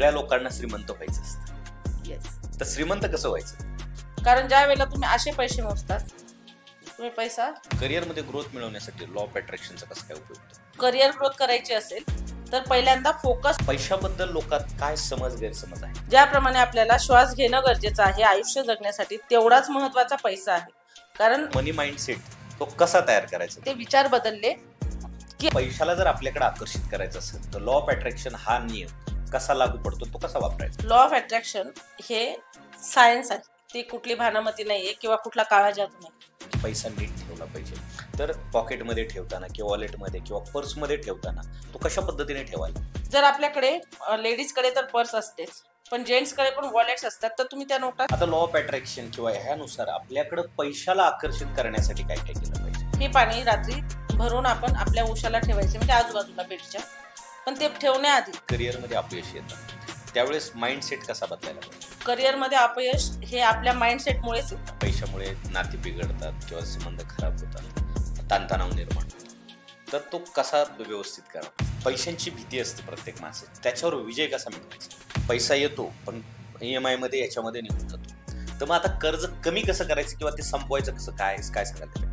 सगळ्या लोकांना श्रीमंत व्हायचं असतं. येस. तर श्रीमंत कसं व्हायचं? कारण ज्या वेळेला तुम्ही असे पैसे मोजतात, तुम्ही पैसा करिअरमध्ये ग्रोथ मिळवण्यासाठी लॉ ऑफ अट्रॅक्शनचा कसं काय उपयोग होतो? करिअर ग्रोथ करायची असेल तर पहिल्यांदा फोकस. पैशाबद्दल लोकात काय समज गैरसमज आहे? ज्याप्रमाणे आपल्याला श्वास घेणं गरजेचं आहे आयुष्य जगण्यासाठी, तेवढाच महत्वाचा पैसा आहे. कारण मनी माइंडसेट तो कसा तयार करायचा? ते विचार बदलले की पैशाला जर आपल्याकडे आकर्षित करायचं असेल तर लॉ ऑफ अट्रॅक्शन हा नियम कसा लागू पडतो, तो कसा वापरायचा? लॉ ऑफ अट्रॅक्शन हे सायन्स आहे, ती कुठली भानामती नाहीये किंवा कुठला काळा जादू नाही. पैसा नीट ठेवला पाहिजे. तर पॉकेटमध्ये ठेवताना किंवा वॉलेटमध्ये किंवा पर्समध्ये ठेवताना तो कशा पद्धतीने ठेवायला? जर आपल्याकडे लेडीजकडे तर पर्स असतेच, पण जेंट्सकडे पण वॉलेट्स असतात, तर तुम्ही त्या नोटा. आता लॉ ऑफ अट्रॅक्शन किंवा ह्यानुसार आपल्याकडे पैशाला आकर्षित करण्यासाठी काय काय केलं पाहिजे? हे पाणी रात्री भरून आपण आपल्या उशाला ठेवायचे, म्हणजे आजूबाजूला बेडच्या. पण ते ठेवण्याआधी करिअरमध्ये अपयश येतं त्यावेळेस माइंडसेट कसा बदलायला पाहिजे? करिअरमध्ये अपयश हे आपल्या माइंडसेटमुळेच येतं. पैशामुळे नाती बिघडतात किंवा संबंध खराब होतात, ताणतणाव निर्माण होतो. तर तो कसा व्यवस्थित करा? पैशांची भीती असते प्रत्येक माणसाची, त्याच्यावर विजय कसा मिळवायचा? पैसा येतो पण EMI मध्ये याच्यामध्ये निघून जातो. तर मग आता कर्ज कमी कसं करायचं किंवा ते संपवायचं कसं, काय काय सांगायचं?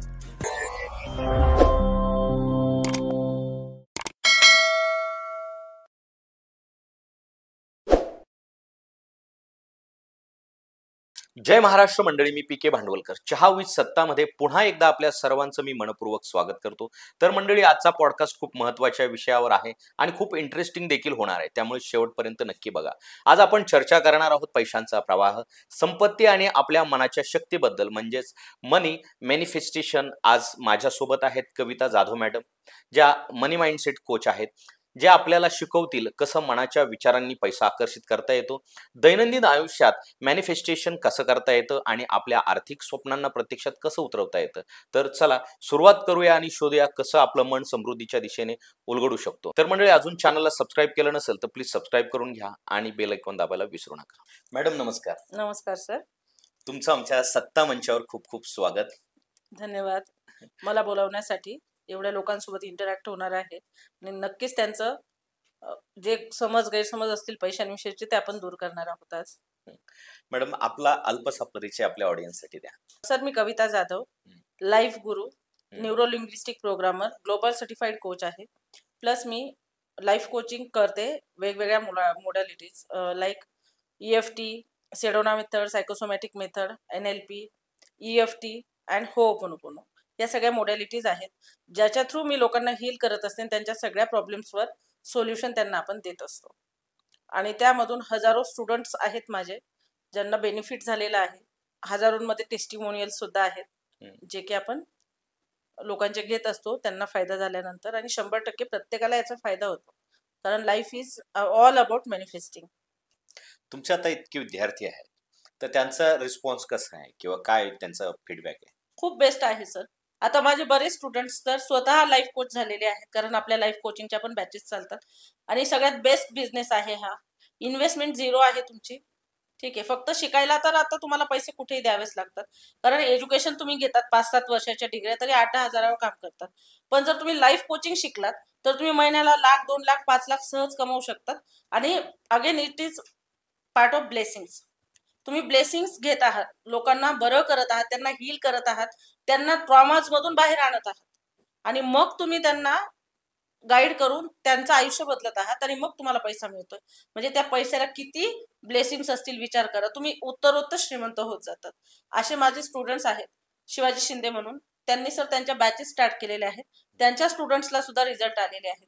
जय महाराष्ट्र मंडळी, मी PK भांडवलकर. चहा विथ सत्ता मध्ये पुन्हा एकदा आपल्या सर्वांचं मी मनपूर्वक स्वागत करतो. तर मंडळी, आजचा पॉडकास्ट खूप महत्त्वाच्या विषयावर आहे आणि खूप इंटरेस्टिंग देखील होणार आहे, त्यामुळे शेवटपर्यंत नक्की बघा. आज आपण चर्चा करणार आहोत पैशांचा प्रवाह, संपत्ती आणि आपल्या मनाच्या शक्तीबद्दल, म्हणजेच मनी मॅनिफेस्टेशन. आज माझ्यासोबत आहेत कविता जाधव मॅडम, ज्या मनी माइंडसेट कोच आहेत, जे आपल्याला शिकवतील कसं मनाच्या विचारांनी पैसा आकर्षित करता येतो, दैनंदिन आयुष्यात मॅनिफेस्टेशन कसं करता येतं आणि आपल्या आर्थिक स्वप्नांना प्रत्यक्षात कसं उतरवता येतं. तर चला सुरुवात करूया आणि शोधूया कसं आपलं मन समृद्धीच्या दिशेने उलगडू शकतो. तर मंडळी, अजून चॅनलला सबस्क्राईब केलं नसेल तर प्लीज सबस्क्राईब करून घ्या आणि बेल आयकॉन दाबायला विसरू नका. मॅडम नमस्कार. नमस्कार सर. तुमचं आमच्या सत्ता मंचावर खूप खूप स्वागत. धन्यवाद मला बोलावण्यासाठी. एवढ्या लोकांसोबत इंटरॅक्ट होणार आहे आणि नक्कीच त्यांचं जे समज गैरसमज असतील पैशांविषयीचे ते आपण दूर करणार आहोत आज. मॅडम, आपला अल्पसा परिचय आपल्या ऑडियन्ससाठी द्या. सर, मी Kavita Jadhav, life guru, neuro linguistic programmer, global certified coach आहे. प्लस मी लाईफ कोचिंग करते वेगवेगळ्या modalities like EFT, Sedona method, psychosomatic method, NLP, EFT and hooponopono. या सगळ्या मोडॅलिटीज आहेत ज्याच्या थ्रू मी लोकांना हील करत असते. त्यांच्या सगळ्या प्रॉब्लेम्सवर सोल्युशन त्यांना आपण देत असतो आणि त्यामधून हजारो स्टुडंट्स आहेत माझे ज्यांना बेनिफिट झालेला आहे. हजारोंमध्ये टेस्टिमोनियल सुद्धा आहेत जे की आपण लोकांचे घेत असतो त्यांना फायदा झाल्यानंतर, आणि 100% प्रत्येकाला याचा फायदा होतो, कारण life is all about manifesting. तुमच्या आता इतके विद्यार्थी आहेत तर त्यांचा रिस्पॉन्स कसा आहे किंवा काय त्यांचा फीडबॅक आहे? खूप बेस्ट आहे सर. आता माझे बरेच स्टुडंट्स तर स्वतः लाईफ कोच झालेले आहेत, कारण आपल्या लाईफ कोचिंगच्या पण बॅचेस चालतात आणि सगळ्यात बेस्ट बिझनेस आहे हा. इन्व्हेस्टमेंट झिरो आहे तुमची, ठीक आहे. फक्त शिकायला तर आता तुम्हाला पैसे कुठेही द्यावेच लागतात, कारण एज्युकेशन तुम्ही घेतात 5-7 वर्षाच्या डिग्री तरी 8-10 हजारावर काम करतात. पण जर तुम्ही लाईफ कोचिंग शिकलात तर तुम्ही महिन्याला 1 लाख, 2 लाख, 5 लाख सहज कमवू शकतात. आणि again it is part of blessings. तुम्ही ब्लेसिंग्स घेत आहात, लोकांना बरं करत आहात, त्यांना हील करत आहात, त्यांना ट्रॉमाज मधून बाहेर आणत आहात आणि मग तुम्ही त्यांना गाईड करून त्यांचं आयुष्य बदलत आहात आणि मग तुम्हाला पैसा मिळतोय. म्हणजे त्या पैशाला किती ब्लेसिंग्स असतील विचार करा. तुम्ही उत्तरोत्तर श्रीमंत होत जातात. असे माझे स्टुडंट्स आहेत. शिवाजी शिंदे म्हणून, त्यांनी सर त्यांच्या बॅचेस स्टार्ट केलेले आहेत, त्यांच्या स्टुडंट्सला सुद्धा रिझल्ट आलेले आहेत.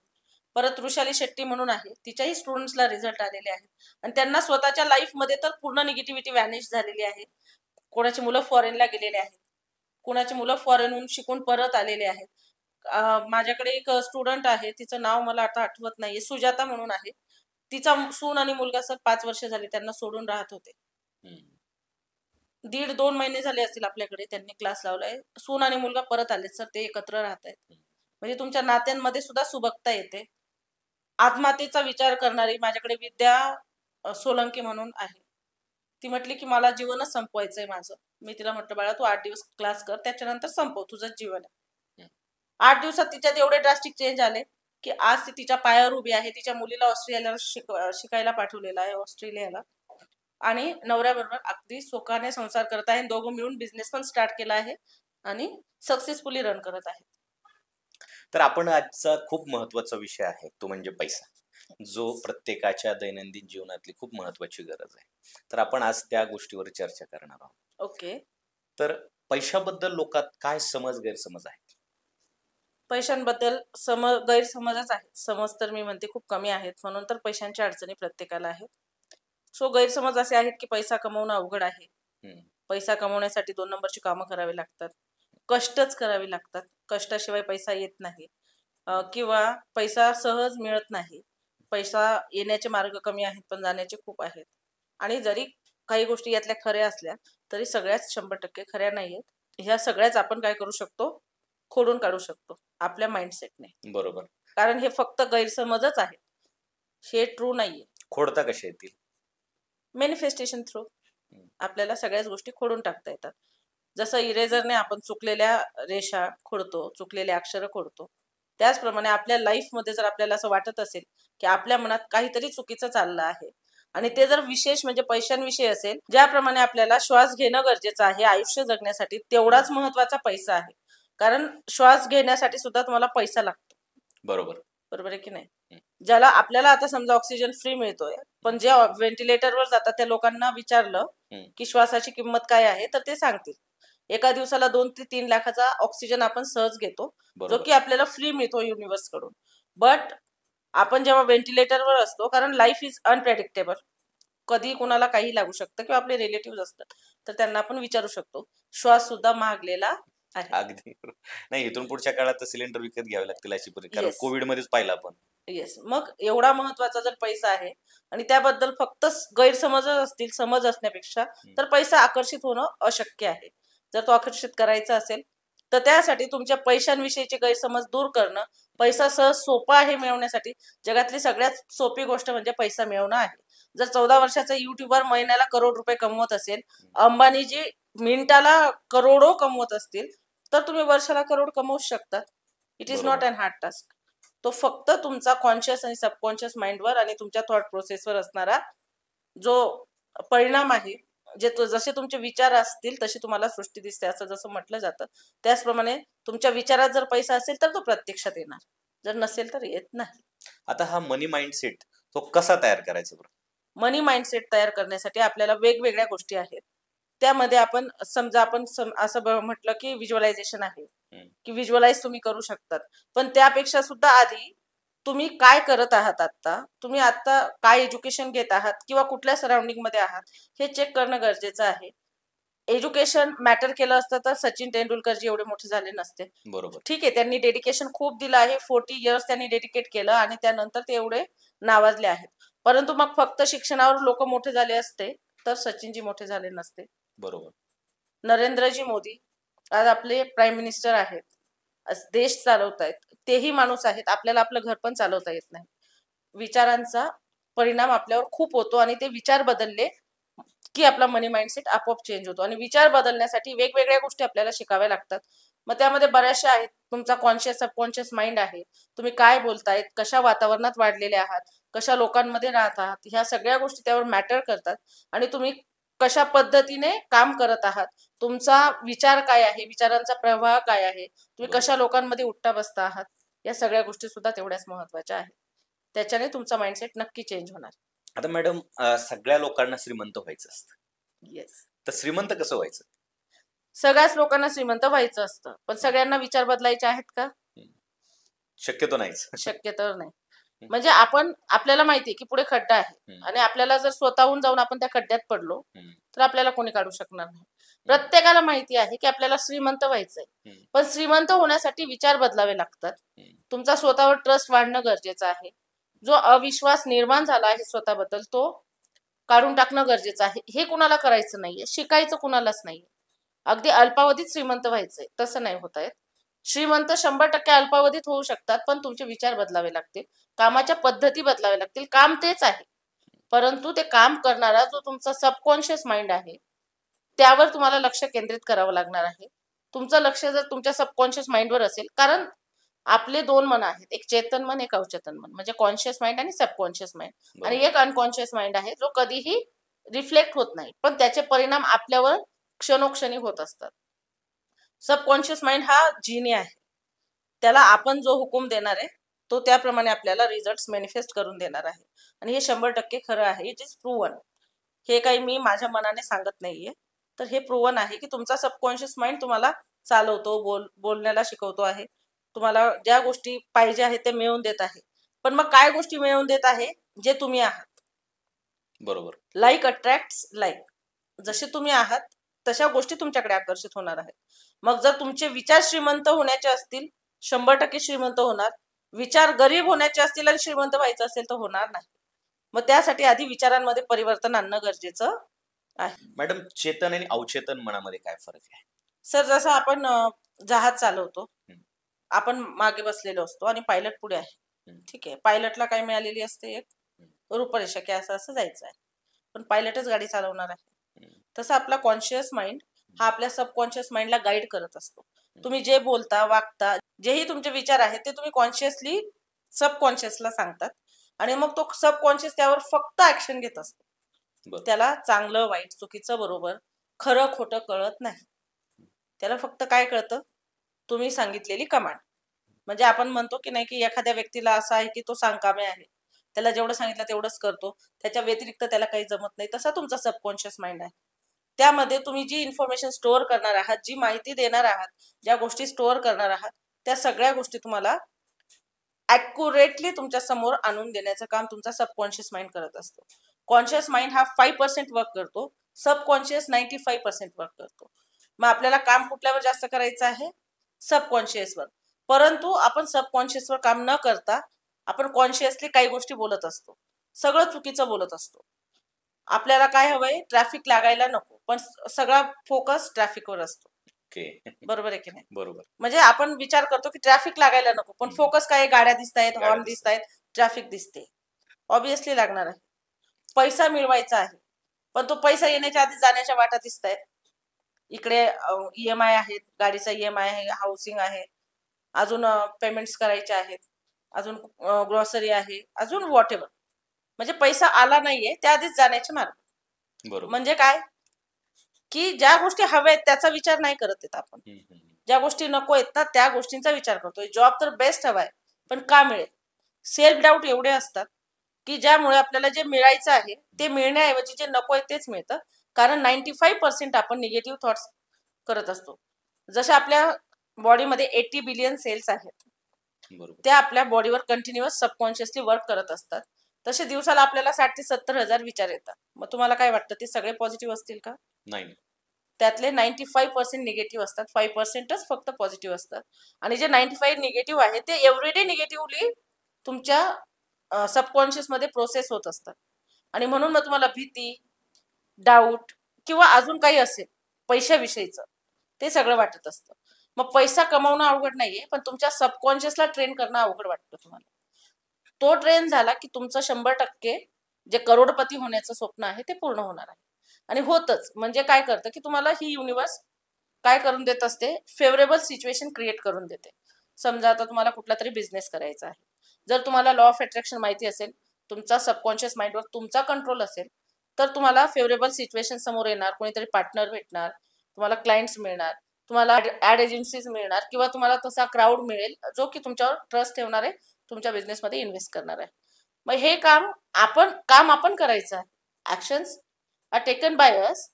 परत वृषाली शेट्टी म्हणून आहे, तिच्याही स्टुडंट्सला रिझल्ट आलेले आहेत आणि त्यांना स्वतःच्या लाईफमध्ये तर पूर्ण निगेटिव्हिटी व्हॅनिश झालेली आहे. कोणाची मुलं फॉरेनला गेलेले आहेत, कोणाची मुलं फॉरेनहून शिकून परत आलेले आहेत. माझ्याकडे एक स्टुडंट आहे, तिचं नाव मला आता आठवत नाहीये, सुजाता म्हणून आहे. तिचा सून आणि मुलगा सर 5 वर्ष झाले त्यांना सोडून राहत होते. 1.5-2 महिने झाले असतील आपल्याकडे त्यांनी क्लास लावलाय. सून आणि मुलगा परत आले सर, ते एकत्र राहत आहेत. म्हणजे तुमच्या नात्यांमध्ये सुद्धा सुबकता येते. आत्महत्येचा विचार करणारी माझ्याकडे विद्या सोलंकी म्हणून आहे. ती म्हटली की मला जीवनच संपवायचंय माझं. मी तिला म्हटलं बाळा तू 8 दिवस क्लास कर, त्याच्यानंतर संपव, तुझं जीवन आहे. 8 दिवसात तिच्यात एवढे ड्रास्टिक चेंज आले की आज ती तिच्या पायावर उभी आहे. तिच्या मुलीला ऑस्ट्रेलियाला शिकायला पाठवलेलं आहे, ऑस्ट्रेलियाला. आणि नवऱ्याबरोबर अगदी सुखाने संसार करत आहे. दोघं मिळून बिझनेस पण स्टार्ट केला आहे आणि सक्सेसफुली रन करत आहेत. तर आपण आजचा खूप महत्वाचा विषय आहे तो म्हणजे पैसा, जो प्रत्येकाच्या दैनंदिन जीवनातली खूप महत्वाची गरज आहे. तर आपण आज त्या गोष्टीवर चर्चा करणार आहोत. ओके. तर पैशाबद्दल लोकात काय समज गैरसमज आहे? पैशांबद्दल गैरसमजच आहेत. समज तर मी म्हणते खूप कमी आहेत. म्हणून तर पैशांच्या अडचणी प्रत्येकाला आहेत. सो गैरसमज असे आहेत की पैसा कमवणं अवघड आहे. पैसा कमवण्यासाठी 2 नंबरची कामं करावी लागतात. कष्टच करावी लागतात. कष्टाशिवाय पैसा येत नाही. किंवा पैसा सहज मिळत नाही. पैसा येण्याचे मार्ग कमी आहेत पण जाण्याचे खूप आहेत. आणि जरी काही गोष्टी यातल्या खऱ्या असल्या तरी सगळ्याच 100% खऱ्या नाहीयेत. ह्या सगळ्याच आपण काय करू शकतो? खोडून काढू शकतो आपल्या माइंडसेटने. बरोबर. कारण हे फक्त गैरसमजच आहे. हे ट्रू नाहीये. खोडता कशा येतील? मॅनिफेस्टेशन थ्रू आपल्याला सगळ्याच गोष्टी खोडून टाकता येतात. जसं इरेजरने आपण चुकलेल्या रेषा खोडतो, चुकलेले अक्षर खोडतो, त्याचप्रमाणे आपल्या लाईफमध्ये जर आपल्याला असं वाटत असेल की आपल्या मनात काहीतरी चुकीचं चाललं आहे आणि ते जर विशेष म्हणजे पैशांविषयी असेल, ज्याप्रमाणे आपल्याला श्वास घेणं गरजेचं आहे आयुष्य जगण्यासाठी, तेवढाच महत्वाचा पैसा आहे. कारण श्वास घेण्यासाठी सुद्धा तुम्हाला पैसा लागतो. बरोबर. बरोबर आहे की नाही? ज्याला आपल्याला आता समजा ऑक्सिजन फ्री मिळतोय, पण जे व्हेंटिलेटरवर जातात त्या लोकांना विचारलं की श्वासाची किंमत काय आहे तर ते सांगतील. एका दिवसाला 2 ते 3 लाखाचा ऑक्सिजन आपण सहज घेतो, जो की आपल्याला फ्री मिळतो युनिव्हर्स कडून. बट आपण जेव्हा व्हेंटिलेटरवर असतो, कारण लाईफ इज अनप्रेडिक्टेबल, कधी कुणाला काही लागू शकतं किंवा आपले रिलेटिव्ह असतात तर त्यांना आपण विचारू शकतो. श्वास सुद्धा महागलेला आहे. अगदी. नाही, इथून पुढच्या काळात तर सिलेंडर विकत घ्यावे लागतील अशी परिस्थिती, कारण Yes. कोविड मध्येच पाहिलं आपण. येस. मग एवढा महत्वाचा जर पैसा आहे आणि त्याबद्दल फक्त गैरसमज असतील, समज असण्यापेक्षा, तर पैसा आकर्षित होणं अशक्य आहे. जर तो आकर्षित करायचा असेल तर त्यासाठी तुमच्या पैशांविषयीचे गैरसमज दूर करणं, पैसा सहज सोपा आहे मिळवण्यासाठी. जगातली सगळ्यात सोपी गोष्ट म्हणजे पैसा मिळवणं आहे. जर 14 वर्षाचा युट्यूबर महिन्याला करोड रुपये कमवत असेल, अंबानीजी मिनिटाला करोडो कमवत असतील, तर तुम्ही वर्षाला करोड कमवू शकता. It is not an hard task. तो फक्त तुमचा कॉन्शियस आणि सबकॉन्शियस माइंडवर आणि तुमच्या थॉट प्रोसेसवर असणारा जो परिणाम आहे, जसे तुमचे विचार असतील तशी तुम्हाला सृष्टी दिसते असं जसं म्हटलं जातं, त्याचप्रमाणे तुमच्या विचारात जर पैसा असेल तर तो प्रत्यक्षात येणार, जर नसेल तर येत नाही. आता हा मनी माइंडसेट तो कसा तयार करायचा बरं? मनी माइंडसेट तयार करण्यासाठी आपल्याला वेगवेगळ्या गोष्टी आहेत. त्यामध्ये आपण समजा आपण असं म्हटलं की व्हिज्युअलायझेशन आहे की व्हिज्युअलाइज तुम्ही करू शकतात, पण त्यापेक्षा सुद्धा आधी तुम्ही काय करत आहात, तुम्ही आता काय एज्युकेशन घेत आहात किंवा कुठल्या सराउंडिंग मध्ये आहात हे चेक करणं गरजेचं आहे. एज्युकेशन मॅटर केलं असतं तर सचिन तेंडुलकरजी एवढे मोठे झाले नसते. बरोबर. ठीक आहे, त्यांनी डेडिकेशन खूप दिलं आहे, 40 इयर्स त्यांनी डेडिकेट केलं आणि त्यानंतर ते एवढे नावाजले आहेत. परंतु मग फक्त शिक्षणावर लोक मोठे झाले असते तर सचिनजी मोठे झाले नसते. बरोबर. नरेंद्रजी मोदी आज आपले प्राईम मिनिस्टर आहेत, देश चालवतायत, तेही माणूस आहेत. आपल्याला आपलं घर पण चालवता येत नाही. विचारांचा परिणाम आपल्यावर खूप होतो आणि ते विचार बदलले की आपला मनी माइंडसेट आपोआप चेंज होतो. आणि विचार बदलण्यासाठी वेगवेगळ्या गोष्टी आपल्याला शिकाव्या लागतात. मग त्यामध्ये बऱ्याचशा आहेत. तुमचा कॉन्शियस सबकॉन्शियस माइंड आहे, तुम्ही काय बोलतायत, कशा वातावरणात वाढलेले आहात, कशा लोकांमध्ये राहत आहात, ह्या सगळ्या गोष्टी त्यावर मॅटर करतात. आणि तुम्ही कशा पद्धतीने काम करत आहात, तुमचा विचार काय आहे, विचारांचा प्रवाह काय आहे, तुम्ही कशा लोकांमध्ये उठता बसता आहात, या सगळ्या गोष्टी सुद्धा तेवढ्याच महत्वाच्या आहेत. त्याच्याने तुमचा माइंडसेट नक्की चेंज होणार. आता मॅडम, सगळ्या लोकांना श्रीमंत व्हायचं असतं. येस. तर श्रीमंत कसं व्हायचं? सगळ्याच लोकांना श्रीमंत व्हायचं असतं, पण सगळ्यांना विचार बदलायचे आहेत का? शक्यतो नाहीच. शक्य तर नाही. म्हणजे आपल्याला माहितीये की पुढे खड्डा आहे आणि आपल्याला जर स्वतःहून जाऊन आपण त्या खड्ड्यात पडलो तर आपल्याला कोणी काढू शकणार नाही. प्रत्येकाला माहिती आहे की आपल्याला श्रीमंत व्हायचंय, पण श्रीमंत होण्यासाठी विचार बदलावे लागतात. तुमचा स्वतःवर ट्रस्ट वाढणं गरजेचं आहे. जो अविश्वास निर्माण झाला आहे स्वतःबद्दल तो काढून टाकणं गरजेचं आहे. हे कुणाला करायचं नाहीये, शिकायचं कुणालाच नाहीये. अगदी अल्पावधीत श्रीमंत व्हायचंय तसं नाही होत आहेत. श्रीमंत 100% अल्पावधीत होऊ शकतात, पण तुमचे विचार बदलावे लागतील, कामाच्या पद्धती बदलावे लागतील. काम तेच आहे, परंतु ते काम करणारा जो तुमचा सबकॉन्शियस माइंड आहे त्यावर तुम्हाला लक्ष केंद्रित करावं लागणार आहे. तुमचं लक्ष जर तुमच्या सबकॉन्शियस माइंडवर असेल, कारण आपले दोन मन आहेत, एक चेतन मन, एक अवचेतन मन, म्हणजे कॉन्शियस माइंड आणि सबकॉन्शियस माइंड, आणि एक अनकॉन्शियस माइंड आहे जो कधीही रिफ्लेक्ट होत नाही, पण त्याचे परिणाम आपल्यावर क्षणोक्षणी होत असतात. सबकॉन्शियस माइंड हा जिनी आहे, त्याला आपण जो हुकूम देणार आहे तो त्याप्रमाणे आपल्याला रिझल्ट मॅनिफेस्ट करून देणार आहे, आणि हे 100% खरं आहे. It is proven. हे काही मी माझ्या मनाने सांगत नाहीये, तर हे प्रूव्हन आहे की तुमचा सबकॉन्शियस माइंड तुम्हाला चालवतो, बोलण्याला शिकवतो आहे, तुम्हाला ज्या गोष्टी पाहिजे आहेत ते मिळवून देत आहे. पण मग काय गोष्टी मिळवून देत आहे? जे तुम्ही आहात. बरोबर. Like attracts like. जसे तुम्ही आहात तशा गोष्टी तुमच्याकडे आकर्षित होणार आहेत. मग जर तुमचे विचार श्रीमंत होण्याचे असतील, 100% श्रीमंत होणार. विचार गरीब होण्याचे असतील आणि श्रीमंत व्हायचं असेल तर होणार नाही. मग त्यासाठी आधी विचारांमध्ये परिवर्तन आणणं गरजेचं आहे. मॅडम, चेतन आणि अवचेतन मनामध्ये काय फरक आहे? सर, जसं आपण जहाज चालवतो, आपण मागे बसलेलो असतो आणि पायलट पुढे आहे. ठीक आहे, पायलटला काय मिळालेली असते? एक रूपरेषा, की असं असं जायचं आहे, पण पायलटच गाडी चालवणार आहे. तसं आपला कॉन्शियस माइंड हा आपल्या सबकॉन्शियस माइंडला गाईड करत असतो. तुम्ही जे बोलता, वागता, जेही तुमचे विचार आहेत ते तुम्ही कॉन्शियसली सबकॉन्शियसला सांगतात, आणि मग तो सबकॉन्शियस त्यावर फक्त ऍक्शन घेत असतो. त्याला चांगलं वाईट, चुकीचं बरोबर, खरं खोटं कळत नाही. त्याला फक्त काय कळतं? तुम्ही सांगितलेली कमांड. म्हणजे आपण म्हणतो की नाही की एखाद्या व्यक्तीला असं आहे की तो सांगकामे आहे, त्याला जेवढं सांगितलं तेवढंच करतो, त्याच्या व्यतिरिक्त त्याला काही जमत नाही. तसा तुमचा सबकॉन्शियस माइंड आहे. त्यामध्ये तुम्ही जी इन्फॉर्मेशन स्टोअर करणार आहात, जी माहिती देणार आहात, ज्या गोष्टी स्टोअर करणार आहात, त्या सगळ्या गोष्टी तुम्हाला ऍक्युरेटली तुमच्या समोर आणून देण्याचं काम तुमचा सबकॉन्शियस माइंड करत असतो. कॉन्शियस माइंड हा 5% वर्क करतो, सबकॉन्शियस 95% वर्क करतो. मग आपल्याला काम कुठल्यावर जास्त करायचं आहे? सबकॉन्शियसवर. परंतु आपण सबकॉन्शियसवर काम न करता आपण कॉन्शियसली काही गोष्टी बोलत असतो, सगळं चुकीचं बोलत असतो. आपल्याला काय हवंय? ट्रॅफिक लागायला नको, पण सगळा फोकस ट्रॅफिकवर असतो. बरोबर आहे की नाही? बरोबर. म्हणजे आपण विचार करतो की ट्रॅफिक लागायला नको, पण फोकस काय? गाड्या दिसतायत, हॉर्न दिसतायत, ट्रॅफिक दिसते. ऑब्विसली लागणार आहे. पैसा मिळवायचा आहे, पण तो पैसा येण्याच्या आधी जाण्याच्या वाटा दिसतायत. इकडे EMI आहेत, गाडीचा EMI आहे, हाऊसिंग आहे, अजून पेमेंट्स करायचे आहेत, अजून ग्रॉसरी आहे, अजून व्हॉट एव्हर. म्हणजे पैसा आला नाहीये, त्याआधीच जाण्याचे मार्ग. बरोबर. म्हणजे काय? की ज्या गोष्टी हव्या आहेत त्याचा विचार नाही करत आहेत आपण, ज्या गोष्टी नको आहेत ना त्या गोष्टींचा विचार करतोय. जॉब तर बेस्ट हवाय, पण का मिळेल? सेल्फ डाऊट एवढे असतात की ज्यामुळे आपल्याला जे मिळायचं आहे ते मिळण्याऐवजी जे नको आहे तेच मिळतं. कारण 95% आपण निगेटिव्ह थॉट्स करत असतो. जसे आपल्या बॉडीमध्ये 80 बिलियन सेल्स आहेत, त्या आपल्या बॉडीवर कंटिन्युअस सबकॉन्शियसली वर्क करत असतात. तसे दिवसाला आपल्याला 60 ते 70 हजार विचार येतात. मग तुम्हाला काय वाटतं, ते सगळे पॉझिटिव्ह असतील का? नाही. त्यातले 95% निगेटिव्ह असतात, 5%च फक्त पॉझिटिव्ह असतात. आणि जे 95 निगेटिव्ह आहे ते एव्हरीडे निगेटिव्हली तुमच्या सबकॉन्शियस मध्ये प्रोसेस होत असतात. आणि म्हणून मग तुम्हाला भीती, डाऊट किंवा अजून काही असेल पैशाविषयीचं, ते सगळं वाटत असतं. मग पैसा कमावणं अवघड नाहीये, पण तुमच्या सबकॉन्शियसला ट्रेन करणं अवघड वाटतं तुम्हाला. तो ट्रेन झाला की तुमचं 100% जे करोडपती होण्याचं स्वप्न आहे ते पूर्ण होणार आहे. आणि होतच. म्हणजे काय करतं की तुम्हाला ही युनिव्हर्स काय करून देत असते? फेवरेबल सिच्युएशन क्रिएट करून देते. समजा आता तुम्हाला कुठला तरी बिझनेस करायचा आहे, जर तुम्हाला लॉ ऑफ अट्रॅक्शन माहिती असेल, तुमचा सबकॉन्शियस माइंडवर तुमचा कंट्रोल असेल, तर तुम्हाला फेवरेबल सिच्युएशन समोर येणार, कोणीतरी पार्टनर भेटणार, तुम्हाला क्लायंट्स मिळणार, तुम्हाला ऍड एजन्सीज मिळणार, किंवा तुम्हाला तसा क्राऊड मिळेल जो की तुमच्यावर ट्रस्ट ठेवणार आहे, तुमच्या बिझनेसमध्ये इन्व्हेस्ट करणार आहे. मग हे काम आपण करायचं आहे. Actions are taken by us,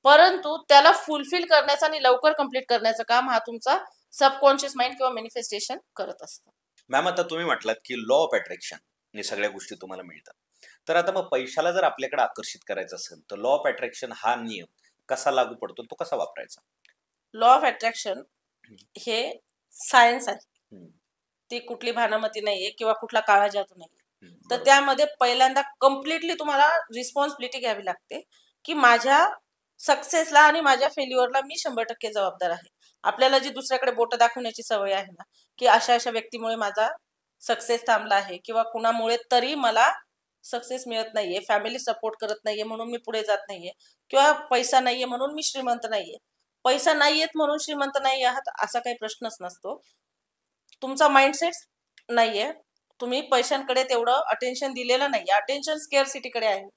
परंतु त्याला फुलफिल करण्याचं आणि लवकर कंप्लीट करण्याचं काम हा तुमचा सबकॉन्शियस माइंड किंवा मॅनिफेस्टेशन करत असतं. मॅम, आता तुम्ही म्हटलात की लॉ ऑफ अट्रॅक्शन हे सगळ्या गोष्टी तुम्हाला मिळतात. तर आता मग पैशाला जर आपल्याकडे आकर्षित करायचं असेल तर लॉ ऑफ अट्रॅक्शन हा नियम कसा लागू पडतो, तो कसा वापरायचा? लॉ ऑफ अट्रॅक्शन हे सायन्स आहे, ती कुठली भानामती नाहीये किंवा कुठला काळा जादू नाहीये. तर त्यामध्ये पहिल्यांदा कम्प्लिटली तुम्हाला रिस्पॉन्सिबिलिटी घ्यावी लागते की माझ्या सक्सेसला आणि माझ्या फेल्युअरला मी 100% जबाबदार आहे. आपल्याला जी दुसऱ्याकडे बोट दाखवण्याची सवय आहे ना, की अशा अशा व्यक्तीमुळे माझा सक्सेस थांबला आहे, किंवा कुणामुळे तरी मला सक्सेस मिळत नाहीये, फॅमिली सपोर्ट करत नाहीये म्हणून मी पुढे जात नाहीये, किंवा पैसा नाहीये म्हणून मी श्रीमंत नाहीये. पैसा नाहीयेत म्हणून श्रीमंत नाही आहात असा काही प्रश्नच नसतो. तुमचा माइंडसेट नाहीये, तुम्ही पैशांकडे तेवढं अटेन्शन दिलेलं नाहीये. अटेन्शन स्केअरसिटीकडे आहे,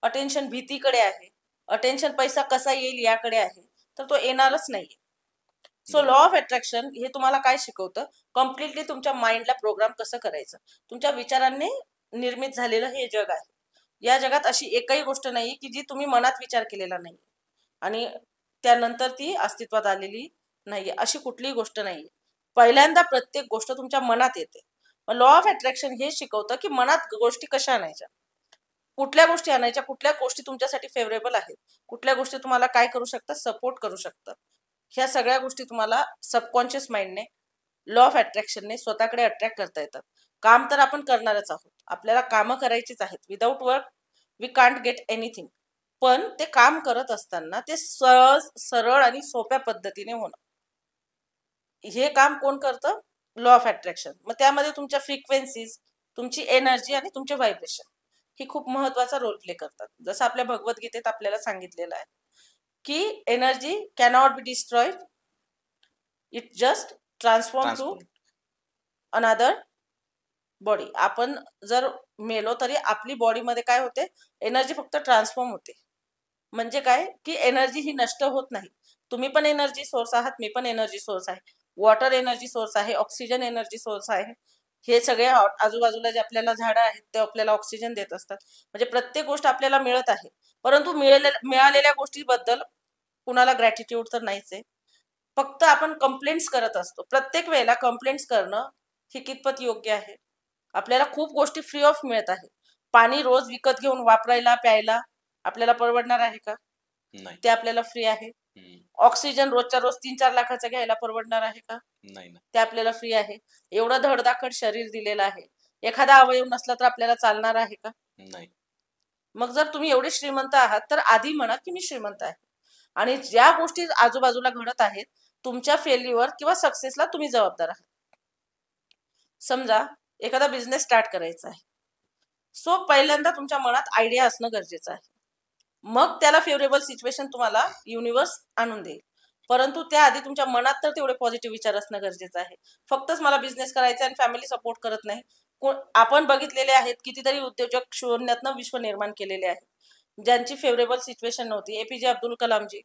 अटेन्शन भीतीकडे आहे, अटेन्शन पैसा कसा येईल याकडे आहे, तर तो येणारच नाहीये. सो लॉ ऑफ अट्रॅक्शन हे तुम्हाला काय शिकवतं, कम्प्लिटली तुमच्या माइंडला प्रोग्राम कसं करायचं. तुमच्या विचारांनी निर्मित झालेलं हे जग आहे. या जगात अशी एकही गोष्ट नाही की जी तुम्ही मनात विचार केलेला नाही आणि त्यानंतर ती अस्तित्वात आलेली नाहीये. अशी कुठलीही गोष्ट नाहीये. पहिल्यांदा प्रत्येक गोष्ट तुमच्या मनात येते. लॉ ऑफ अट्रॅक्शन हे शिकवतं की मनात गोष्टी कशा आणायच्या, कुठल्या गोष्टी आणायच्या, कुठल्या गोष्टी तुमच्यासाठी फेवरेबल आहेत, कुठल्या गोष्टी तुम्हाला काय करू शकतात, सपोर्ट करू शकतात. ह्या सगळ्या गोष्टी तुम्हाला सबकॉन्शियस माइंडने, लॉ ऑफ अट्रॅक्शनने स्वतःकडे अट्रॅक्ट करता येतात. काम तर आपण करणारच आहोत, आपल्याला कामं करायचीच आहेत. Without work we can't get anything. पण ते काम करत असताना ते सहज, सरळ आणि सोप्या पद्धतीने होणं, हे काम कोण करतं? Law of attraction. मग त्यामध्ये तुमच्या फ्रिक्वेन्सीज, तुमची एनर्जी आणि तुमचे व्हायब्रेशन ही खूप महत्वाचा रोल प्ले करतात. जसं आपल्या भगवद्गीतेत आपल्याला सांगितलेलं आहे की energy cannot be destroyed, it just transform to another body. आपण जर मेलो तरी आपली बॉडीमध्ये काय होते, एनर्जी फक्त ट्रान्सफॉर्म होते. म्हणजे काय की एनर्जी ही नष्ट होत नाही. तुम्ही पण एनर्जी सोर्स आहात, मी पण एनर्जी सोर्स आहे, वॉटर एनर्जी सोर्स आहे, ऑक्सिजन एनर्जी सोर्स आहे. हे सगळे आजूबाजूला जे आपल्याला झाडं आहेत ते आपल्याला ऑक्सिजन देत असतात. म्हणजे प्रत्येक गोष्ट आपल्याला मिळत आहे. परंतु मिळालेल्या गोष्टीबद्दल कुणाला ग्रॅटिट्यूड तर नाहीच आहे. फक्त आपण कंप्लेंट्स करत असतो. प्रत्येक वेळेला कंप्लेंट्स करणं हे कितपत योग्य आहे? आपल्याला खूप गोष्टी फ्री ऑफ मिळत आहे. पाणी रोज विकत घेऊन वापरायला, प्यायला आपल्याला परवडणार आहे का? नाही. ते आपल्याला फ्री आहे. ऑक्सिजन रोजच्या रोज 3-4 लाखाचा घ्यायला परवडणार आहे का? नाही. ते आपल्याला फ्री आहे. एवढं धडधाकट शरीर दिलेलं आहे, एखादा अवयव नसला तर आपल्याला चालणार आहे का? नाही. मग जर तुम्ही एवढे श्रीमंत आहात तर आधी म्हणा की मी श्रीमंत आहे, आणि ज्या गोष्टी आजूबाजूला घडत आहेत तुमच्या फेल्युअर किंवा सक्सेसला तुम्ही जबाबदार आहात. समजा एखादा बिझनेस स्टार्ट करायचा आहे, सो पहिल्यांदा तुमच्या मनात आयडिया असणं गरजेचं आहे. मग त्याला फेवरेबल सिच्युएशन तुम्हाला युनिव्हर्स आणून देईल. परंतु त्याआधी तुमच्या मनात तर तेवढे पॉझिटिव्ह विचार असणं गरजेचं आहे. फक्तच मला बिझनेस करायचा आणि फॅमिली सपोर्ट करत नाही. आपण बघितलेले आहेत कितीतरी उद्योजक शून्यातनं विश्व निर्माण केलेले आहेत, ज्यांची फेवरेबल सिच्युएशन नव्हती. एपीजे अब्दुल कलामजी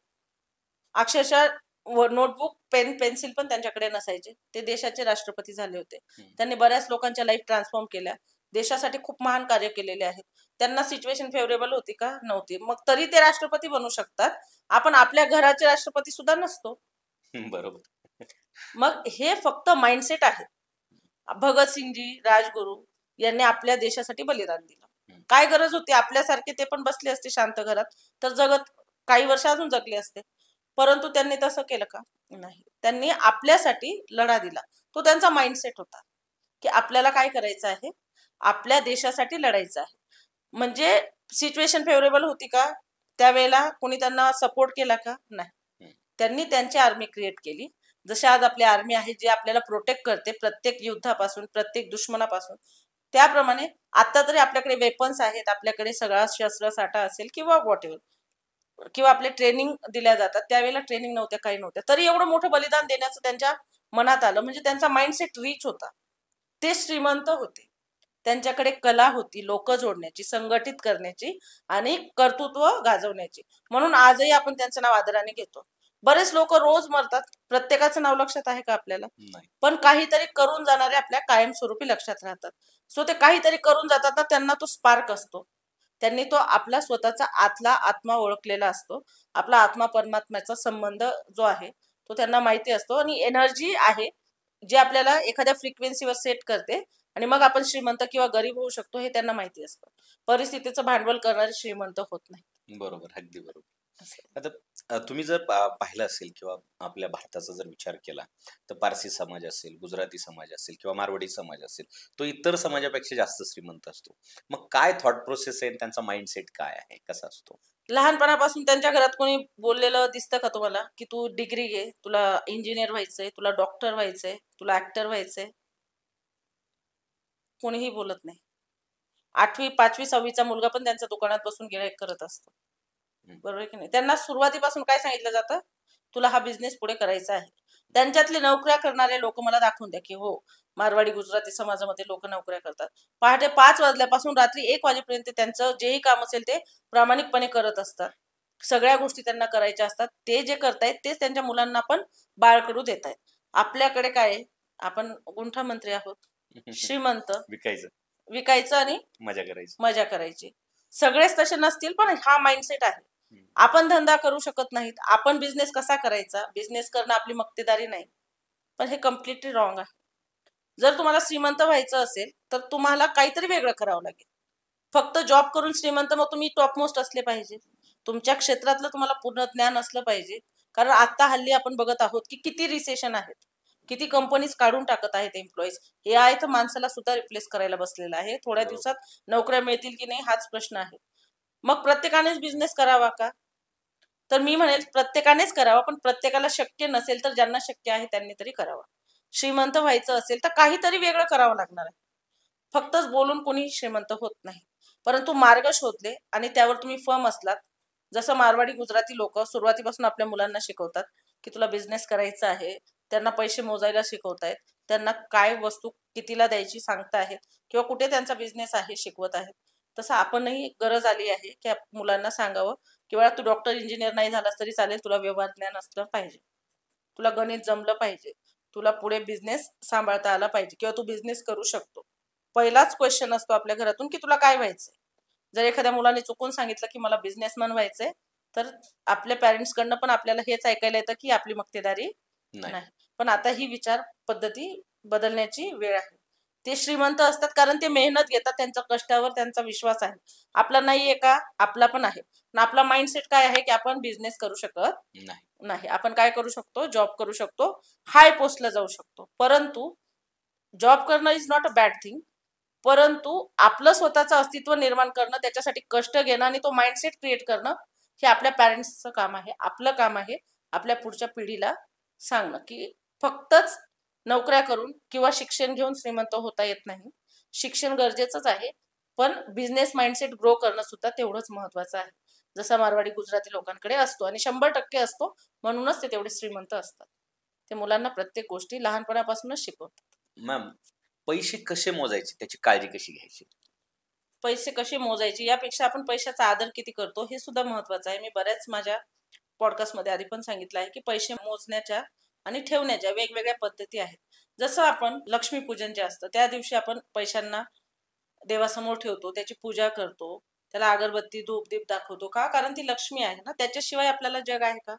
अक्षरशः नोटबुक, पेन, पेन्सिल पण त्यांच्याकडे नसायचे. ते देशाचे राष्ट्रपती झाले होते. त्यांनी बऱ्याच लोकांच्या लाईफ ट्रान्सफॉर्म केल्या, देशासाठी खूप महान कार्य केलेले आहेत. त्यांना सिच्युएशन फेवरेबल होती का? नव्हती. मग तरी ते राष्ट्रपती बनू शकतात. आपण आपल्या घराचे राष्ट्रपती सुद्धा नसतो. बरोबर. मग हे फक्त माइंडसेट आहे. भगतसिंगजी, राजगुरू यांनी आपल्या देशासाठी बलिदान दिलं. काय गरज होती? आपल्यासारखे ते पण बसले असते शांत घरात तर जगत काही वर्ष अजून जगले असते. परंतु त्यांनी तसं केलं का? नाही. त्यांनी आपल्यासाठी लढा दिला. तो त्यांचा माइंडसेट होता की आपल्याला काय करायचं आहे, आपल्या देशासाठी लढायचं आहे. म्हणजे सिच्युएशन फेवरेबल होती का? त्यावेळेला कोणी त्यांना सपोर्ट केला का? नाही. त्यांनी त्यांची आर्मी क्रिएट केली. जशी आज आपली आर्मी आहे जी आपल्याला प्रोटेक्ट करते प्रत्येक युद्धापासून, प्रत्येक दुश्मनापासून. त्याप्रमाणे आता तरी आपल्याकडे वेपन्स आहेत, आपल्याकडे सगळा शस्त्रसाठा असेल किंवा व्हॉट एव्हर, किंवा आपले ट्रेनिंग दिल्या जातात. त्यावेळेला ट्रेनिंग नव्हत्या, काही नव्हत्या, तरी एवढं मोठं बलिदान देण्याचं त्यांच्या मनात आलं. म्हणजे त्यांचा माइंडसेट रिच होता. ते श्रीमंत होते. त्यांच्याकडे कला होती लोक जोडण्याची, संघटित करण्याची आणि कर्तृत्व गाजवण्याची. म्हणून आजही आपण त्यांचं नाव आदराने घेतो. बरेच लोक रोज मरतात, प्रत्येकाचं नाव लक्षात आहे का आपल्याला? पण काहीतरी करून जाणारे आपल्या कायमस्वरूपी लक्षात राहतात. सो ते काहीतरी करून जातात ना, त्यांना तो स्पार्क असतो. त्यांनी तो आपला स्वतःचा आतला आत्मा ओळखलेला असतो. आपला आत्मा परमात्म्याचा संबंध जो आहे तो त्यांना माहिती असतो, आणि एनर्जी आहे जी आपल्याला एखाद्या फ्रिक्वेन्सीवर सेट करते, आणि मग आपण श्रीमंत किंवा गरीब होऊ शकतो हे त्यांना माहिती असतं. परिस्थितीचं भांडवल करणारे श्रीमंत होत नाही. बरोबर, अगदी बरोबर. आता तुम्ही जर पाहिलं असेल किंवा आपल्या भारताचा जर विचार केला तर पारसी समाज असेल, गुजराती समाज असेल किंवा मारवाडी समाज असेल, तो इतर समाजापेक्षा जास्त श्रीमंत असतो. मग काय थॉट प्रोसेस आहे, त्यांचा माइंडसेट काय आहे, कसा असतो? लहानपणापासून त्यांच्या घरात कोणी बोललेलं दिसतं का तुम्हाला की तू डिग्री घे, तुला इंजिनियर व्हायचंय, तुला डॉक्टर व्हायचंय, तुला ऍक्टर व्हायचंय? कोणीही बोलत नाही. 8वी 5वी 6वीचा मुलगा पण त्यांच्या दुकानात बसून गिऱ्हाईक करत असतो. बरोबर की नाही? त्यांना सुरुवातीपासून काय सांगितलं जातं? तुला हा बिझनेस पुढे करायचा आहे. त्यांच्यातले नोकऱ्या करणारे लोक मला दाखवून द्या की हो मारवाडी गुजराती समाजामध्ये लोक नोकऱ्या करतात. पहाटे 5 वाजल्यापासून रात्री 1 वाजेपर्यंत त्यांचं जेही काम असेल ते प्रामाणिकपणे करत असतात. सगळ्या गोष्टी त्यांना करायच्या असतात. ते जे करतायत तेच त्यांच्या मुलांना पण बाळकडू देत आहेत. आपल्याकडे काय आहे, आपण गुंठा मंत्री आहोत, श्रीमंत, विकायचं आणि मजा करायची. सगळेच तसे नसतील पण हा माइंडसेट आहे. आपण धंदा करू शकत नाहीत, आपण बिझनेस कसा करायचा, बिझनेस करणं आपली मक्तेदारी नाही, पण हे कम्प्लिटली रॉंग आहे. जर तुम्हाला श्रीमंत व्हायचं असेल तर तुम्हाला काहीतरी वेगळं करावं लागेल. फक्त जॉब करून श्रीमंत मग तुम्ही टॉपमोस्ट असले पाहिजे, तुमच्या क्षेत्रातलं तुम्हाला पूर्ण ज्ञान असलं पाहिजे. कारण आता हल्ली आपण बघत आहोत की किती रिसेशन आहेत, किती कंपनीज काढून टाकत आहेत एम्प्लॉईज. हे आहे तर माणसाला सुद्धा रिप्लेस करायला बसलेला आहे. थोड्या दिवसात नोकऱ्या मिळतील की नाही हाच प्रश्न आहे. मग प्रत्येकानेच बिझनेस करावा का? तर मी म्हणेल प्रत्येकानेच करावा, पण प्रत्येकाला शक्य नसेल तर ज्यांना शक्य आहे त्यांनी तरी करावा. श्रीमंत व्हायचं असेल तर काहीतरी वेगळं करावं लागणार आहे. फक्तच बोलून कोणी श्रीमंत होत नाही, परंतु मार्ग शोधले आणि त्यावर तुम्ही फर्म असलात. जसं मारवाडी गुजराती लोक सुरुवातीपासून आपल्या मुलांना शिकवतात की तुला बिझनेस करायचा आहे, त्यांना पैसे मोजायला शिकवतायत, त्यांना काय वस्तू कितीला द्यायची सांगता आहेत किंवा कुठे त्यांचा बिझनेस आहे शिकवत आहेत. तसं आपणही गरज आली आहे की मुलांना सांगावं किंवा तू डॉक्टर इंजिनियर नाही झालास तरी चालेल, तुला व्यवहार ज्ञान असलं पाहिजे, तुला गणित जमलं पाहिजे, तुला पुढे बिझनेस सांभाळता आला पाहिजे किंवा तू बिझनेस करू शकतो. पहिलाच क्वेश्चन असतो आपल्या घरातून की तुला काय व्हायचंय. जर एखाद्या मुलाने चुकून सांगितलं की मला बिझनेसमॅन व्हायचंय तर आपल्या पॅरेंट्स कडनं पण आपल्याला हेच ऐकायला येतं की आपली मक्तेदारी नाही. पण आता ही विचार पद्धती बदलण्याची वेळ आहे. ते श्रीमंत असतात कारण ते मेहनत घेतात, त्यांच्या कष्टावर त्यांचा विश्वास आहे. आपला नाहीये का? आपला पण आहे. पण आपला माइंडसेट काय आहे की आपण बिझनेस करू शकत नाही. आपण काय करू शकतो, जॉब करू शकतो, हाय पोस्टला जाऊ शकतो. परंतु जॉब करणं is not a bad thing, परंतु आपलं स्वतःचं अस्तित्व निर्माण करणं, त्याच्यासाठी कष्ट घेणं आणि तो माइंडसेट क्रिएट करणं हे आपल्या पॅरेंट्सचं काम आहे, आपलं काम आहे. आपल्या पुढच्या पिढीला सांगणं की फक्तच नोकऱ्या करून किंवा शिक्षण घेऊन श्रीमंत होता येत नाही. शिक्षण गरजेचंच आहे, पण बिझनेस माइंडसेट ग्रो करणं सुद्धा तेवढंच महत्वाचं आहे. जसा मारवाडी गुजराती लोकांकडे असतो आणि 100% असतो, म्हणूनच ते तेवढे श्रीमंत असतात. ते मुलांना प्रत्येक गोष्टी लहानपणापासूनच शिकवतात. मॅम, पैसे कसे मोजायचे, त्याची काळजी कशी घ्यायची? पैसे कसे मोजायचे यापेक्षा आपण पैशाचा आदर किती करतो हे सुद्धा महत्वाचं आहे. मी बऱ्याच माझ्या पॉडकास्टमध्ये आधी पण सांगितलं आहे की पैसे मोजण्याच्या आणि ठेवण्याच्या वेगवेगळ्या पद्धती आहेत. जसं आपण लक्ष्मीपूजन जे असतं त्या दिवशी आपण पैशांना देवासमोर ठेवतो, त्याची पूजा करतो, त्याला अगरबत्ती धूप दीप दाखवतो का? कारण ती लक्ष्मी आहे ना, त्याच्याशिवाय आपल्याला जग आहे का?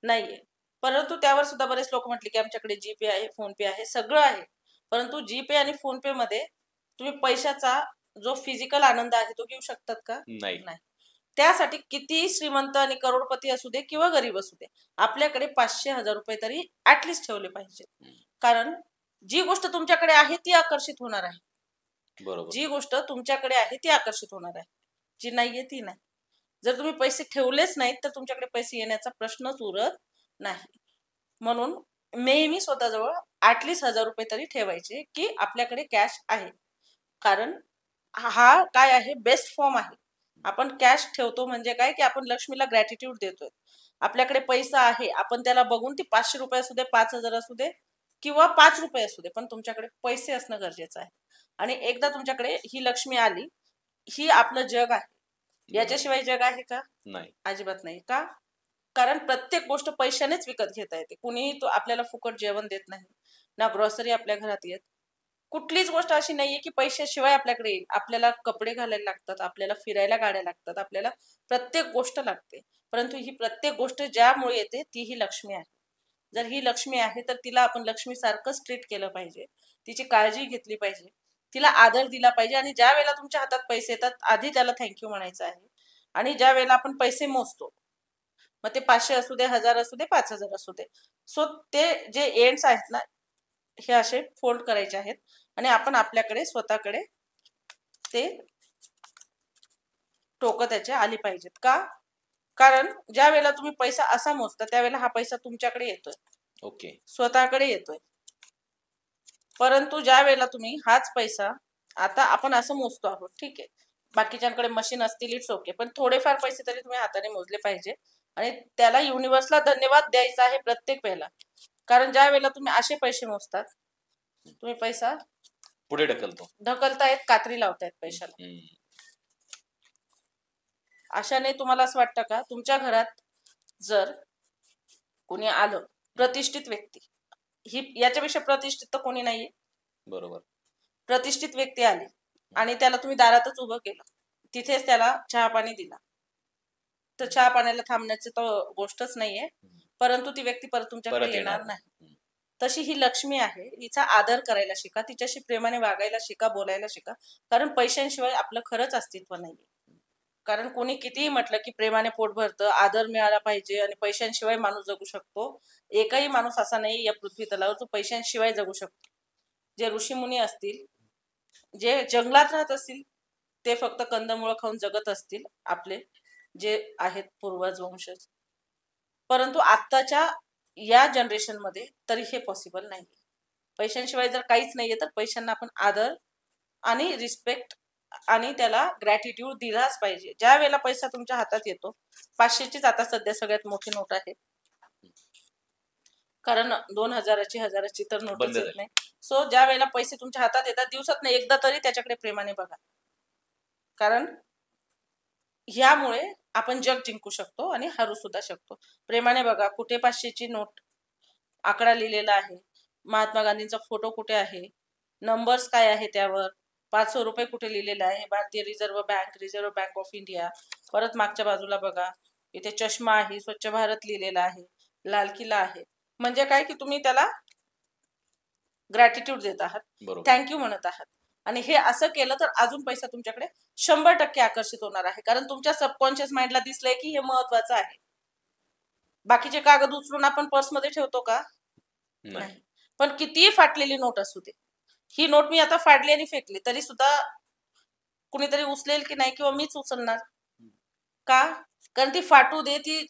नाहीये. परंतु त्यावर सुद्धा बरेच लोक म्हटले की आमच्याकडे जीपे आहे, फोन पे आहे, सगळं आहे. परंतु जीपे आणि फोन पे मध्ये तुम्ही पैशाचा जो फिजिकल आनंद आहे तो घेऊ शकतात का? नाही. त्यासाठी किती श्रीमंत आणि करोडपती असू दे किंवा गरीब असू दे, आपल्याकडे 500,000 रुपये तरी ऍटलिस्ट ठेवले पाहिजे. कारण जी गोष्ट तुमच्याकडे आहे ती आकर्षित होणार आहे. जी गोष्ट तुमच्याकडे आहे ती आकर्षित होणार आहे, जी नाहीये ती नाही. जर तुम्ही पैसे ठेवलेच नाहीत तर तुमच्याकडे पैसे येण्याचा प्रश्नच उरत नाही. म्हणून नेहमी स्वतःजवळ ऍटलिस्ट 1,000 रुपये तरी ठेवायचे की आपल्याकडे कॅश आहे. कारण हा काय आहे, बेस्ट फॉर्म आहे. आपण कॅश ठेवतो म्हणजे काय की आपण लक्ष्मीला ग्रॅटिट्यूड देतोय. आपल्याकडे पैसा आहे, आपण त्याला बघून ती 500 रुपये असू दे, 5,000 असू दे किंवा 5 रुपये असू दे, पण तुमच्याकडे पैसे असणं गरजेचं आहे. आणि एकदा तुमच्याकडे ही लक्ष्मी आली, ही आपलं जग आहे. याच्याशिवाय जग आहे का? नाही, अजिबात नाही. का? कारण प्रत्येक गोष्ट पैशानेच विकत घेता येते. कुणीही तो आपल्याला फुकट जेवण देत नाही, ना ग्रॉसरी आपल्या घरात येत. कुठलीच गोष्ट अशी नाहीये की पैशाशिवाय आपल्याकडे येईल. आपल्याला कपडे घालायला लागतात, आपल्याला फिरायला गाड्या लागतात, आपल्याला प्रत्येक गोष्ट लागते. परंतु ही प्रत्येक गोष्ट ज्यामुळे येते ती ही लक्ष्मी आहे. जर ही लक्ष्मी आहे तर तिला आपण लक्ष्मीसारखंच ट्रीट केलं पाहिजे, तिची काळजी घेतली पाहिजे, तिला आदर दिला पाहिजे. आणि ज्या वेळेला तुमच्या हातात पैसे येतात आधी त्याला थँक्यू म्हणायचं आहे. आणि ज्या वेळेला आपण पैसे मोजतो, मग ते 500 असू दे, 1,000 असू दे, 5,000 असू दे, सो ते जे एंड्स आहेत ना हे असे फोल्ड करायचे आहेत आणि आपण आपल्याकडे स्वतःकडे ते टोकं त्याच्या आली पाहिजेत. का? कारण ज्या वेळेला तुम्ही पैसा असा मोजता त्यावेळेला हा पैसा तुमच्याकडे येतोय, स्वतःकडे येतोय. परंतु ज्या वेळेला तुम्ही हाच पैसा, आता आपण असं मोजतो आहोत, ठीक आहे, बाकीच्यांकडे मशीन असतील, इट्स ओके, पण थोडेफार पैसे तरी तुम्ही हाताने मोजले पाहिजे. आणि त्याला युनिव्हर्सला धन्यवाद द्यायचा आहे प्रत्येक वेळेला. कारण ज्या वेळेला तुम्ही असे पैसे मोजतात, तुम्ही पैसा पुढे ढकलतो. ढकलतायत, कात्री लावतायत पैशाला. अशाने तुम्हाला असं वाटतं का तुमच्या घरात जर कोणी आलं, प्रतिष्ठित व्यक्ती, ही याच्यापेक्षा प्रतिष्ठित तर कोणी नाहीये, बरोबर, प्रतिष्ठित व्यक्ती आली आणि त्याला तुम्ही दारातच उभं केलं, तिथेच त्याला चहा पाणी दिला, तर चहा पाण्याला थांबण्याची तर गोष्टच नाहीये, परंतु ती व्यक्ती परत तुमच्याकडे येणार नाही. तशी ही लक्ष्मी आहे, हिचा आदर करायला शिका, तिच्याशी प्रेमाने वागायला शिका, बोलायला शिका. कारण पैशांशिवाय आपलं खरंच अस्तित्व नाहीये. कारण कोणी कितीही म्हटलं की प्रेमाने पोट भरतं, आदर मिळाला पाहिजे आणि पैशांशिवाय माणूस जगू शकतो, एकही माणूस असा नाही या पृथ्वी तलावर जो पैशांशिवाय जगू शकतो. जे ऋषीमुनी असतील, जे जंगलात राहत असतील, ते फक्त कंदमुळं खाऊन जगत असतील, आपले जे आहेत पूर्वज वंशज. परंतु आत्ताच्या या जनरेशन मध्ये तरी हे पॉसिबल नाही. पैशांशिवाय जर काहीच नाहीये तर पैशांना आपण आदर आणि रिस्पेक्ट आणि त्याला ग्रॅटिट्यूड दिलाच पाहिजे. ज्या वेळेला पैसा तुमच्या हातात येतो, 500चीच आता सध्या सगळ्यात मोठी नोट आहे, कारण 2000ची 1000ची तर नोटच येत नाही. सो ज्या वेळेला पैसे तुमच्या हातात येतात, दिवसात नाही एकदा तरी त्याच्याकडे प्रेमाने बघा. कारण ह्यामुळे आपण जग जिंकू शकतो आणि हरू सुद्धा शकतो. प्रेमाने बघा, कुठे 500ची नोट आकडा लिहिलेला आहे, महात्मा गांधींचा फोटो कुठे आहे, नंबर्स काय आहे त्यावर, 500 रुपये कुठे लिहिलेला आहे, भारतीय रिझर्व्ह बँक ऑफ इंडिया. परत मागच्या बाजूला बघा, इथे चष्मा आहे, स्वच्छ भारत लिहिलेला आहे, लाल किल्ला आहे. म्हणजे काय की तुम्ही त्याला ग्रॅटिट्यूड देत आहात, थँक्यू म्हणत आहात. आणि हे असं केलं तर अजून पैसा तुमच्याकडे 100% आकर्षित होणार आहे. कारण तुमच्या सबकॉन्शियस माइंडला दिसलंय की हे महत्वाचं आहे. बाकीचे कागद उचलून आपण पर्समध्ये ठेवतो का? नाही. पण कितीही फाटलेली नोट असू दे, ही नोट मी आता फाडली आणि फेकली तरी सुद्धा कुणीतरी उचलेल की नाही, किंवा मीच उचलणार का? कारण ती फाटू दे, ती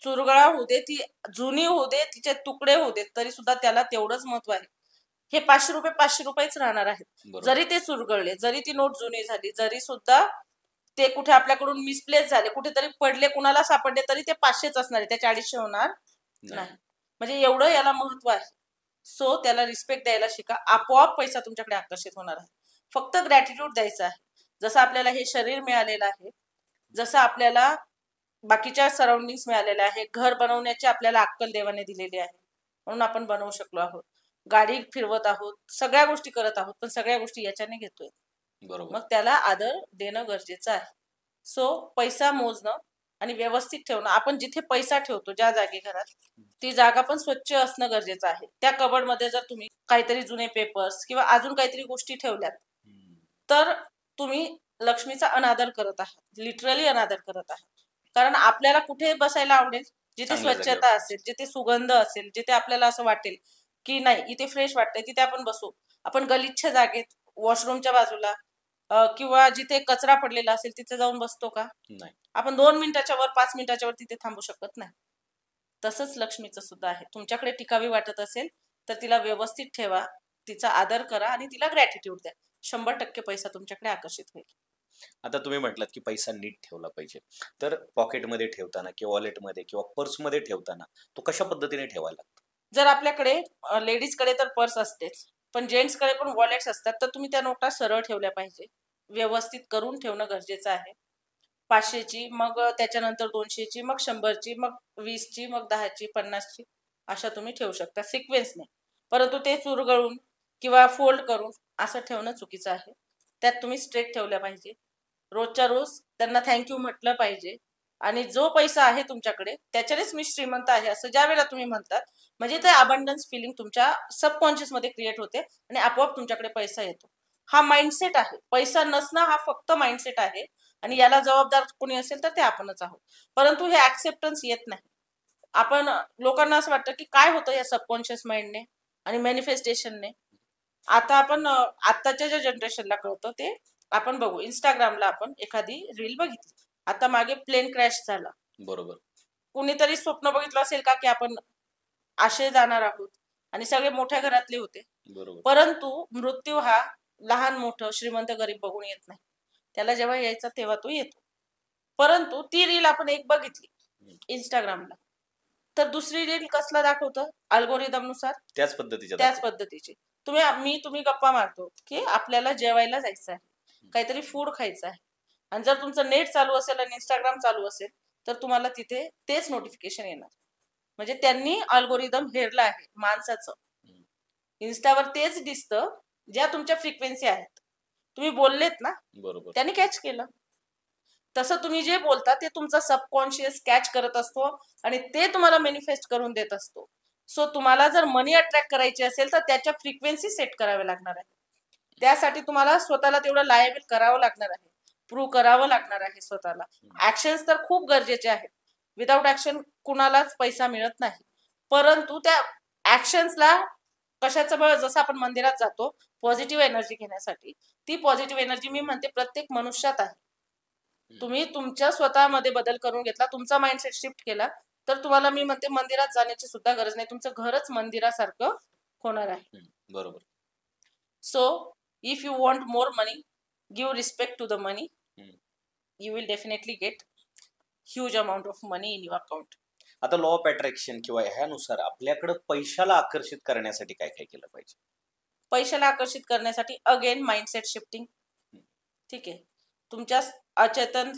चुरगळा होऊ दे, ती जुनी होऊ दे, तिचे तुकडे होऊ दे, तरी सुद्धा त्याला तेवढंच महत्व आहे. हे 500 रुपये 500 रुपयेच राहणार आहेत. जरी ते चुरगळले, जरी ती नोट जुनी झाली, जरी सुद्धा ते कुठे आपल्याकडून मिसप्लेस झाले, कुठेतरी पडले, कुणाला सापडले, तरी ते 500च असणार आहे, त्याचे 250 होणार नाही. म्हणजे एवढं याला महत्व आहे. सो त्याला रिस्पेक्ट द्यायला शिका, आपोआप पैसा तुमच्याकडे आकर्षित होणार आहे. फक्त ग्रॅटिट्यूड द्यायचं आहे. जसं आपल्याला हे शरीर मिळालेलं आहे, जसं आपल्याला बाकीच्या सराउंडिंग मिळालेल्या आहे, घर बनवण्याची आपल्याला अक्कल देवाने दिलेली आहे, म्हणून आपण बनवू शकलो आहोत, गाडी फिरवत आहोत, सगळ्या गोष्टी करत आहोत, पण सगळ्या गोष्टी याच्याने घेतोय. मग त्याला आदर देणं गरजेचं आहे. सो पैसा मोजणं आणि व्यवस्थित ठेवणं, आपण जिथे पैसा ठेवतो ज्या जागी घरात, ती जागा पण स्वच्छ असणं गरजेचं आहे. त्या कबडमध्ये जर तुम्ही काहीतरी जुने पेपर्स किंवा अजून काहीतरी गोष्टी ठेवल्यात, तर तुम्ही लक्ष्मीचा अनादर करत आहात, लिटरली अनादर करत आहात. कारण आपल्याला कुठे बसायला आवडेल, जिथे स्वच्छता असेल, जिथे सुगंध असेल, जिथे आपल्याला असं वाटेल की नाही इथे फ्रेश वाटतंय, तिथे आपण बसू. आपण गलिच्छ जागेत, वॉशरूमच्या बाजूला किंवा जिथे कचरा पडलेला असेल तिथे जाऊन बसतो का? नाही. आपण 2 मिनिटाच्या वर 5 मिनिटाच्या वर तिथे थांबू शकत नाही. तसंच लक्ष्मीचं सुद्धा आहे. तुमच्याकडे टिकावी वाटत असेल तर तिला व्यवस्थित ठेवा, तिचा आदर करा आणि तिला ग्रॅटिट्यूड द्या. 100% पैसा तुमच्याकडे आकर्षित होईल. आता तुम्ही म्हटलात की पैसा नीट ठेवला पाहिजे, तर पॉकेटमध्ये ठेवताना किंवा वॉलेटमध्ये किंवा पर्समध्ये ठेवताना तो कशा पद्धतीने ठेवायला लागतो? जर आपल्याकडे लेडीजकडे तर पर्स असतेच, पण जेंट्सकडे पण वॉलेट्स असतात, तर तुम्ही त्या नोटा सरळ ठेवल्या पाहिजे, व्यवस्थित करून ठेवणं गरजेचं आहे. 500ची, मग त्याच्यानंतर 200ची, मग 100ची, मग 20ची, मग 10ची, 50ची, अशा तुम्ही ठेवू शकता सिक्वेन्सने. परंतु ते चुरगळून किंवा फोल्ड करून असं ठेवणं चुकीचं आहे. त्यात तुम्ही स्ट्रेट ठेवल्या पाहिजे. रोजच्या रोज त्यांना थँक्यू म्हटलं पाहिजे. आणि जो पैसा आहे तुमच्याकडे त्याच्यानेच मी श्रीमंत आहे असं ज्या वेळेला तुम्ही म्हणतात, म्हणजे ते अबंडन्स फिलिंग तुमच्या सबकॉन्शियस मध्ये क्रिएट होते आणि आपोआप तुमच्याकडे पैसा येतो. हा माइंडसेट आहे. पैसा नसणं हा फक्त माइंडसेट आहे आणि याला जबाबदार कोणी असेल तर ते आपणच आहोत. परंतु हे ऍक्सेप्टन्स येत नाही. आपण लोकांना असं वाटतं की काय होतं या सबकॉन्शियस माइंडने आणि मॅनिफेस्टेशनने. आता आपण आत्ताच्या ज्या जनरेशनला कळतं ते आपण बघू. इंस्टाग्रामला आपण एखादी रील बघितली, आता मागे प्लेन क्रॅश झाला, बरोबर, कुणीतरी स्वप्न बघितलं असेल का की आपण असे जाणार आहोत, आणि सगळे मोठ्या घरातले होते. बरोबर. परंतु मृत्यू हा लहान मोठं श्रीमंत गरीब बघून येत नाही, त्याला जेव्हा यायचा तेव्हा तो येतो. परंतु ती रील आपण एक बघितली इंस्टाग्रामला, तर दुसरी रील कसला दाखवतं अल्गोरिदम नुसार त्याच पद्धतीच्या त्याच दाखवतात. पद्धतीची. तुम्ही गप्पा मारतो की आपल्याला जेवायला जायचं आहे, काहीतरी फूड खायचं आहे, आणि जर तुमचं नेट चालू असेल आणि इंस्टाग्राम चालू असेल तर तुम्हाला तिथे तेच नोटिफिकेशन येणार. म्हणजे त्यांनी अल्गोरिदम हेरला आहे माणसाचं. इन्स्टावर तेच दिसतं ज्या तुमच्या फ्रिक्वेन्सी आहेत. तुम्ही बोललेत ना, बरोबर. त्यांनी कॅच केलं. तसं तुम्ही जे बोलता ते तुमचा सबकॉन्शियस कॅच करत असतो आणि ते तुम्हाला मॅनिफेस्ट करून देत असतो. सो तुम्हाला जर मनी अट्रॅक्ट करायची असेल तर त्याच्या फ्रिक्वेन्सी सेट कराव्या लागणार आहे. त्यासाठी तुम्हाला स्वतःला तेवढं लायबल करावं लागणार आहे, प्रूव्ह करावं लागणार आहे स्वतःला. ऍक्शन्स तर खूप गरजेचे आहेत. विदाऊट ऍक्शन कुणालाच पैसा मिळत नाही. परंतु त्या ऍक्शन्सला कशाचं बळ, जसं आपण मंदिरात जातो पॉझिटिव्ह एनर्जी घेण्यासाठी, ती पॉझिटिव्ह एनर्जी मी म्हणते प्रत्येक मनुष्यात आहे. तुम्ही तुमच्या स्वतःमध्ये बदल करून घेतला, तुमचा माइंडसेट शिफ्ट केला, तर तुम्हाला मी म्हणते मंदिरात जाण्याची सुद्धा गरज नाही. तुमचं घरच मंदिरासारखं होणार आहे. बरोबर. So if you want more money, give respect to the money, you will definitely get huge amount of money in your account. आता लॉ ऑफ अट्रॅक्शन किंवा ह्यानुसार आपल्याकडे पैशाला आकर्षित करण्यासाठी काय काय केलं पाहिजे? पैशाला आकर्षित करण्यासाठी अगेन माइंडसेट शिफ्टिंग. ठीक आहे. तुमच्या अचेतन,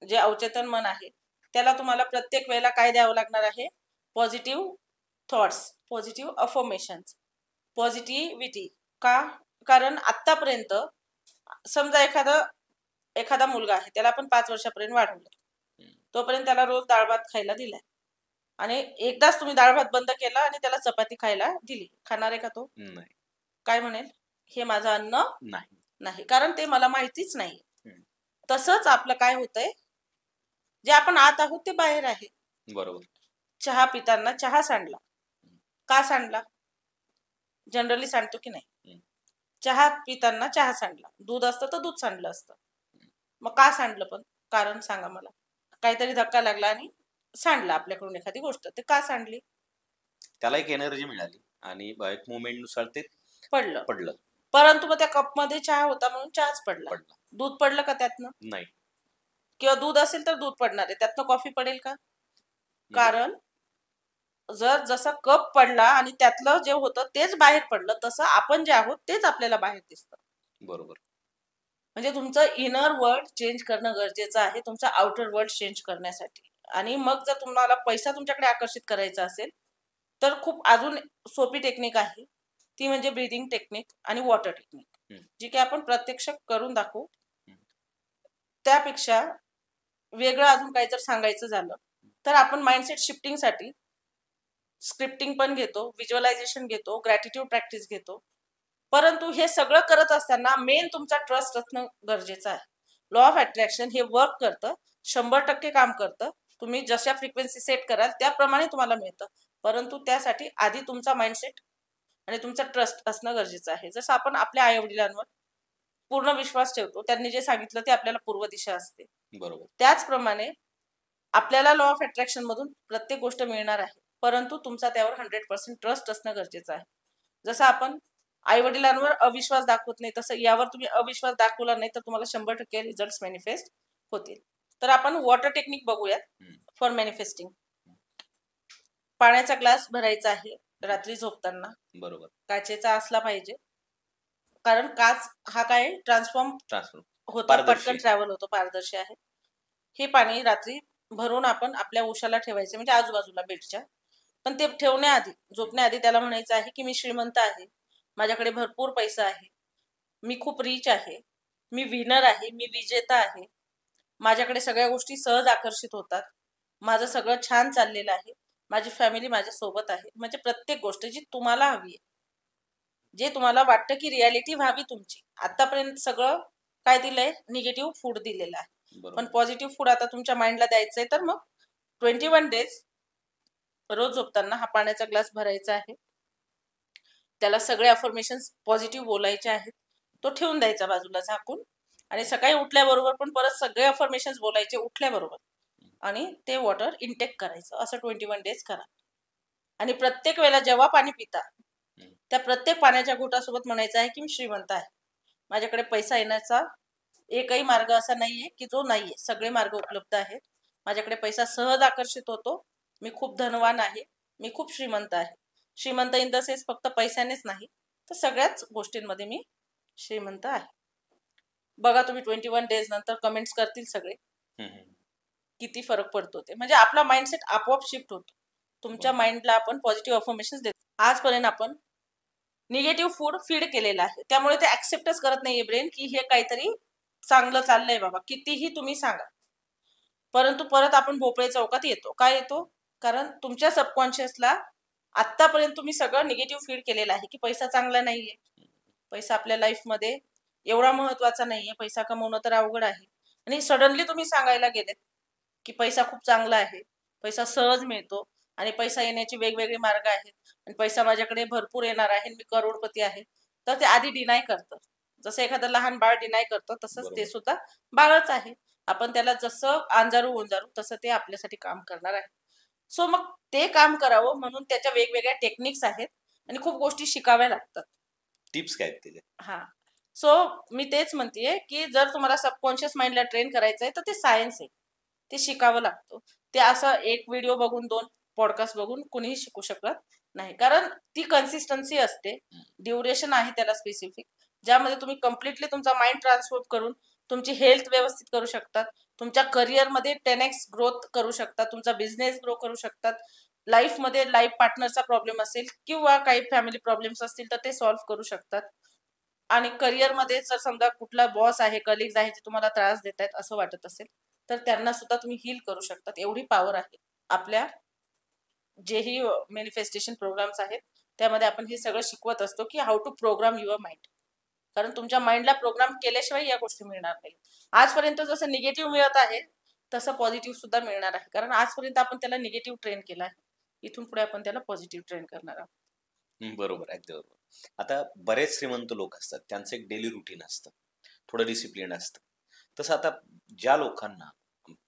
जे अवचेतन मन आहे त्याला तुम्हाला प्रत्येक वेळेला काय द्यावं लागणार आहे? Positive thoughts, positive affirmations, positivity. का? कारण आतापर्यंत समजा एखादा मुलगा आहे, त्याला आपण 5 वर्षापर्यंत वाढवलं, तोपर्यंत त्याला रोज डाळ भात खायला दिलाय, आणि एकदाच तुम्ही डाळ भात बंद केला आणि त्याला चपाती खायला दिली, खाणार आहे का तो? नाही. काय म्हणेल? हे माझं अन्न नाही. नाही, कारण ते मला माहितीच नाही. तसंच आपलं काय होतंय, जे आपण आत आहोत ते बाहेर आहे. बरोबर. चहा पिताना चहा सांडला, का सांडला? जनरली सांडतो की नाही? चहा पिताना चहा सांडला, दूध असतं तर दूध सांडलं असतं. मग का सांडलं? पण कारण सांगा मला. काहीतरी धक्का लागला आणि सांडला आपल्याकडून एखादी गोष्ट, ते का सांडली? त्याला एक एनर्जी मिळाली आणि एक मुवमेंट नुसार ते पडलं. परंतु मग त्या कप मध्ये चहा होता म्हणून चहाच पडला. दूध पडलं का त्यातनं? नाही. किंवा दूध असेल तर दूध पडणार आहे, त्यातनं कॉफी पडेल का? कारण जसा कप पडला आणि त्यातलं जे होतं तेच बाहेर पडलं, तसं आपण जे आहोत तेच आपल्याला बाहेर दिसतं. बरोबर. म्हणजे तुमचं इनर वर्ल्ड चेंज करणं गरजेचं आहे तुमचं आउटर वर्ल्ड चेंज करण्यासाठी. आणि मग जर तुम्हाला पैसा तुमच्याकडे आकर्षित करायचा असेल तर खूप अजून सोपी टेक्निक आहे, ती म्हणजे ब्रीदिंग टेक्निक आणि वॉटर टेक्निक, जी की आपण प्रत्यक्ष करून दाखवू. त्यापेक्षा वेगळं अजून काही जर सांगायचं झालं तर आपण माइंडसेट शिफ्टिंगसाठी स्क्रिप्टिंग पण घेतो, व्हिज्युअलायझेशन घेतो, ग्रॅटिट्यूड प्रॅक्टिस घेतो. परंतु हे सगळं करत असताना मेन तुमचा ट्रस्ट असणं गरजेचं आहे. लॉ ऑफ अट्रॅक्शन हे वर्क करतं, 100% काम करतं. तुम्ही जशा फ्रिक्वेन्सी सेट कराल त्याप्रमाणे तुम्हाला मिळतं. परंतु त्यासाठी आधी तुमचा माइंडसेट आणि तुमचा ट्रस्ट असणं गरजेचं आहे. जसं आपण आपल्या आई वडिलांवर पूर्ण विश्वास ठेवतो, त्यांनी जे सांगितलं ते आपल्याला पूर्व दिशा असते. बरोबर. त्याचप्रमाणे आपल्याला लॉ ऑफ अट्रॅक्शन मधून प्रत्येक गोष्ट मिळणार आहे, परंतु तुमचा त्यावर 100% ट्रस्ट असणं गरजेचं आहे. जसं आपण आई वडिलांवर अविश्वास दाखवत नाही, तसं यावर तुम्ही अविश्वास दाखवला नाही तर तुम्हाला 100% रिझल्ट मॅनिफेस्ट होतील. तर आपण वॉटर टेक्निक बघूयात फॉर मॅनिफेस्टिंग. पाण्याचा ग्लास भरायचा आहे रात्री झोपताना. बरोबर. काचेचा असला पाहिजे, कारण काच हा काय ट्रान्सफॉर्म होतो, पटकन ट्रॅव्हल होतो, पारदर्शी आहे. हे पाणी रात्री भरून आपण आपल्या उशाला ठेवायचे, म्हणजे आजूबाजूला बेडच्या. पण ते ठेवण्याआधी, झोपण्याआधी त्याला म्हणायचं आहे की मी श्रीमंत आहे, माझ्याकडे भरपूर पैसा आहे, मी खूप रिच आहे, मी विनर आहे, मी विजेता आहे, माझ्याकडे सगळ्या गोष्टी सहज आकर्षित होतात, माझं सगळं छान चाललेलं आहे, माझी फॅमिली माझ्या सोबत आहे. म्हणजे प्रत्येक गोष्ट जी तुम्हाला हवी आहे, जे तुम्हाला वाटतं की रियालिटी व्हावी तुमची. आतापर्यंत सगळं काय दिलंय? निगेटिव्ह फूड दिलेलं आहे. पण पॉझिटिव्ह फूड आता तुमच्या माइंडला द्यायचंय. तर मग 21 डेज रोज झोपताना हा पाण्याचा ग्लास भरायचा आहे, त्याला सगळे अफर्मेशन पॉझिटिव्ह बोलायचे आहेत, तो ठेवून द्यायचा बाजूला झाकून, आणि सकाळी उठल्याबरोबर पण परत सगळे अफर्मेशन बोलायचे उठल्याबरोबर, आणि ते वॉटर इनटेक करायचं. असं 21 डेज करा. आणि प्रत्येक वेळेला जेव्हा पाणी पिता त्या प्रत्येक पाण्याच्या घोटासोबत म्हणायचं आहे की मी श्रीमंत आहे, माझ्याकडे पैसा येण्याचा एकही मार्ग असा नाहीये की जो नाहीये, सगळे मार्ग उपलब्ध आहेत. माझ्याकडे पैसा सहज आकर्षित होतो, मी खूप धनवान आहे, मी खूप श्रीमंत आहे. श्रीमंत इन द सेन्स फक्त पैशानेच नाही, तर सगळ्याच गोष्टींमध्ये मी श्रीमंत आहे. बघा तुम्ही 21 डेज नंतर कमेंट्स करतील सगळे, किती फरक पडतो ते. म्हणजे आपला माइंडसेट आपोआप शिफ्ट होतो. तुमच्या माइंडला आपण पॉझिटिव्ह अफर्मेशन्स देतो. आजपर्यंत आपण निगेटिव्ह फूड फीड केलेलं आहे, त्यामुळे ते ऍक्सेप्टच करत नाहीये ब्रेन की हे काहीतरी चांगलं चाललंय बाबा, कितीही तुम्ही सांगा. परंतु परत आपण भोपळे चौकात येतो. काय येतो? कारण तुमच्या सबकॉन्शियसला आतापर्यंत तुम्ही सगळं निगेटिव्ह फीड केलेलं आहे की पैसा चांगला नाहीये, पैसा आपल्या लाईफमध्ये एवढा महत्वाचा नाहीये, पैसा कमवणं तर अवघड आहे. आणि सडनली तुम्ही सांगायला गेलेत की पैसा खूप चांगला आहे, पैसा सहज मिळतो आणि पैसा येण्याचे वेगवेगळे मार्ग आहेत आणि पैसा माझ्याकडे भरपूर येणार आहे, मी करोडपती आहे, तर ते आधी डिनाय करतं. जसं एखादं लहान बाळ डिनाय करतं तसंच ते सुद्धा बाळच आहे. आपण त्याला जसं अंजारू तसं ते आपल्यासाठी काम करणार आहे. सो मग ते काम करावं म्हणून त्याच्या वेगवेगळ्या टेक्निक्स आहेत आणि खूप गोष्टी शिकाव्या लागतात. टिप्स काय आहेत? हा, सो मी तेच म्हणतेय की जर तुम्हाला सबकॉन्शियस माइंडला ट्रेन करायचंय तर ते सायन्स आहे, ते शिकावं लागतं. ते असं एक व्हिडिओ बघून 2 पॉडकास्ट बघून कुणीही शिकू शकत नाही, कारण ती कन्सिस्टन्सी असते, ड्युरेशन आहे त्याला स्पेसिफिक, ज्यामध्ये तुम्ही कम्प्लिटली तुमचा माइंड ट्रान्सफॉर्म करून तुमची हेल्थ व्यवस्थित करू शकतात, तुमच्या करिअरमध्ये 10x ग्रोथ करू शकतात, तुमचा बिझनेस ग्रो करू शकतात, लाईफमध्ये लाईफ पार्टनरचा प्रॉब्लेम असेल किंवा काही फॅमिली प्रॉब्लेम्स असतील तर ते सॉल्व्ह करू शकतात. आणि करिअरमध्ये जर समजा कुठला बॉस आहे, कलिग्स आहे जे तुम्हाला त्रास देत आहेत असं वाटत असेल तर त्यांना सुद्धा तुम्ही हील करू शकतात. एवढी पॉवर आहे आपल्या जेही मॅनिफेस्टेशन प्रोग्राम्स आहेत त्यामध्ये आपण हे सगळं शिकवत असतो की how to program your mind, कारण तुमच्या माइंडला प्रोग्राम केल्याशिवाय या गोष्टी मिळणार नाही. आजपर्यंत जसं निगेटिव्ह मिळत आहे तसं पॉझिटिव्ह सुद्धा मिळणार आहे, कारण आजपर्यंत आपण त्याला निगेटिव्ह ट्रेन केला आहे, इथून पुढे आपण त्याला पॉझिटिव्ह ट्रेन करणार आहोत. बरोबर, अगदी बरोबर. आता बरेच श्रीमंत लोक असतात, त्यांचं एक डेली रुटीन असतं, थोडं डिसिप्लिन असतं. तसं आता ज्या लोकांना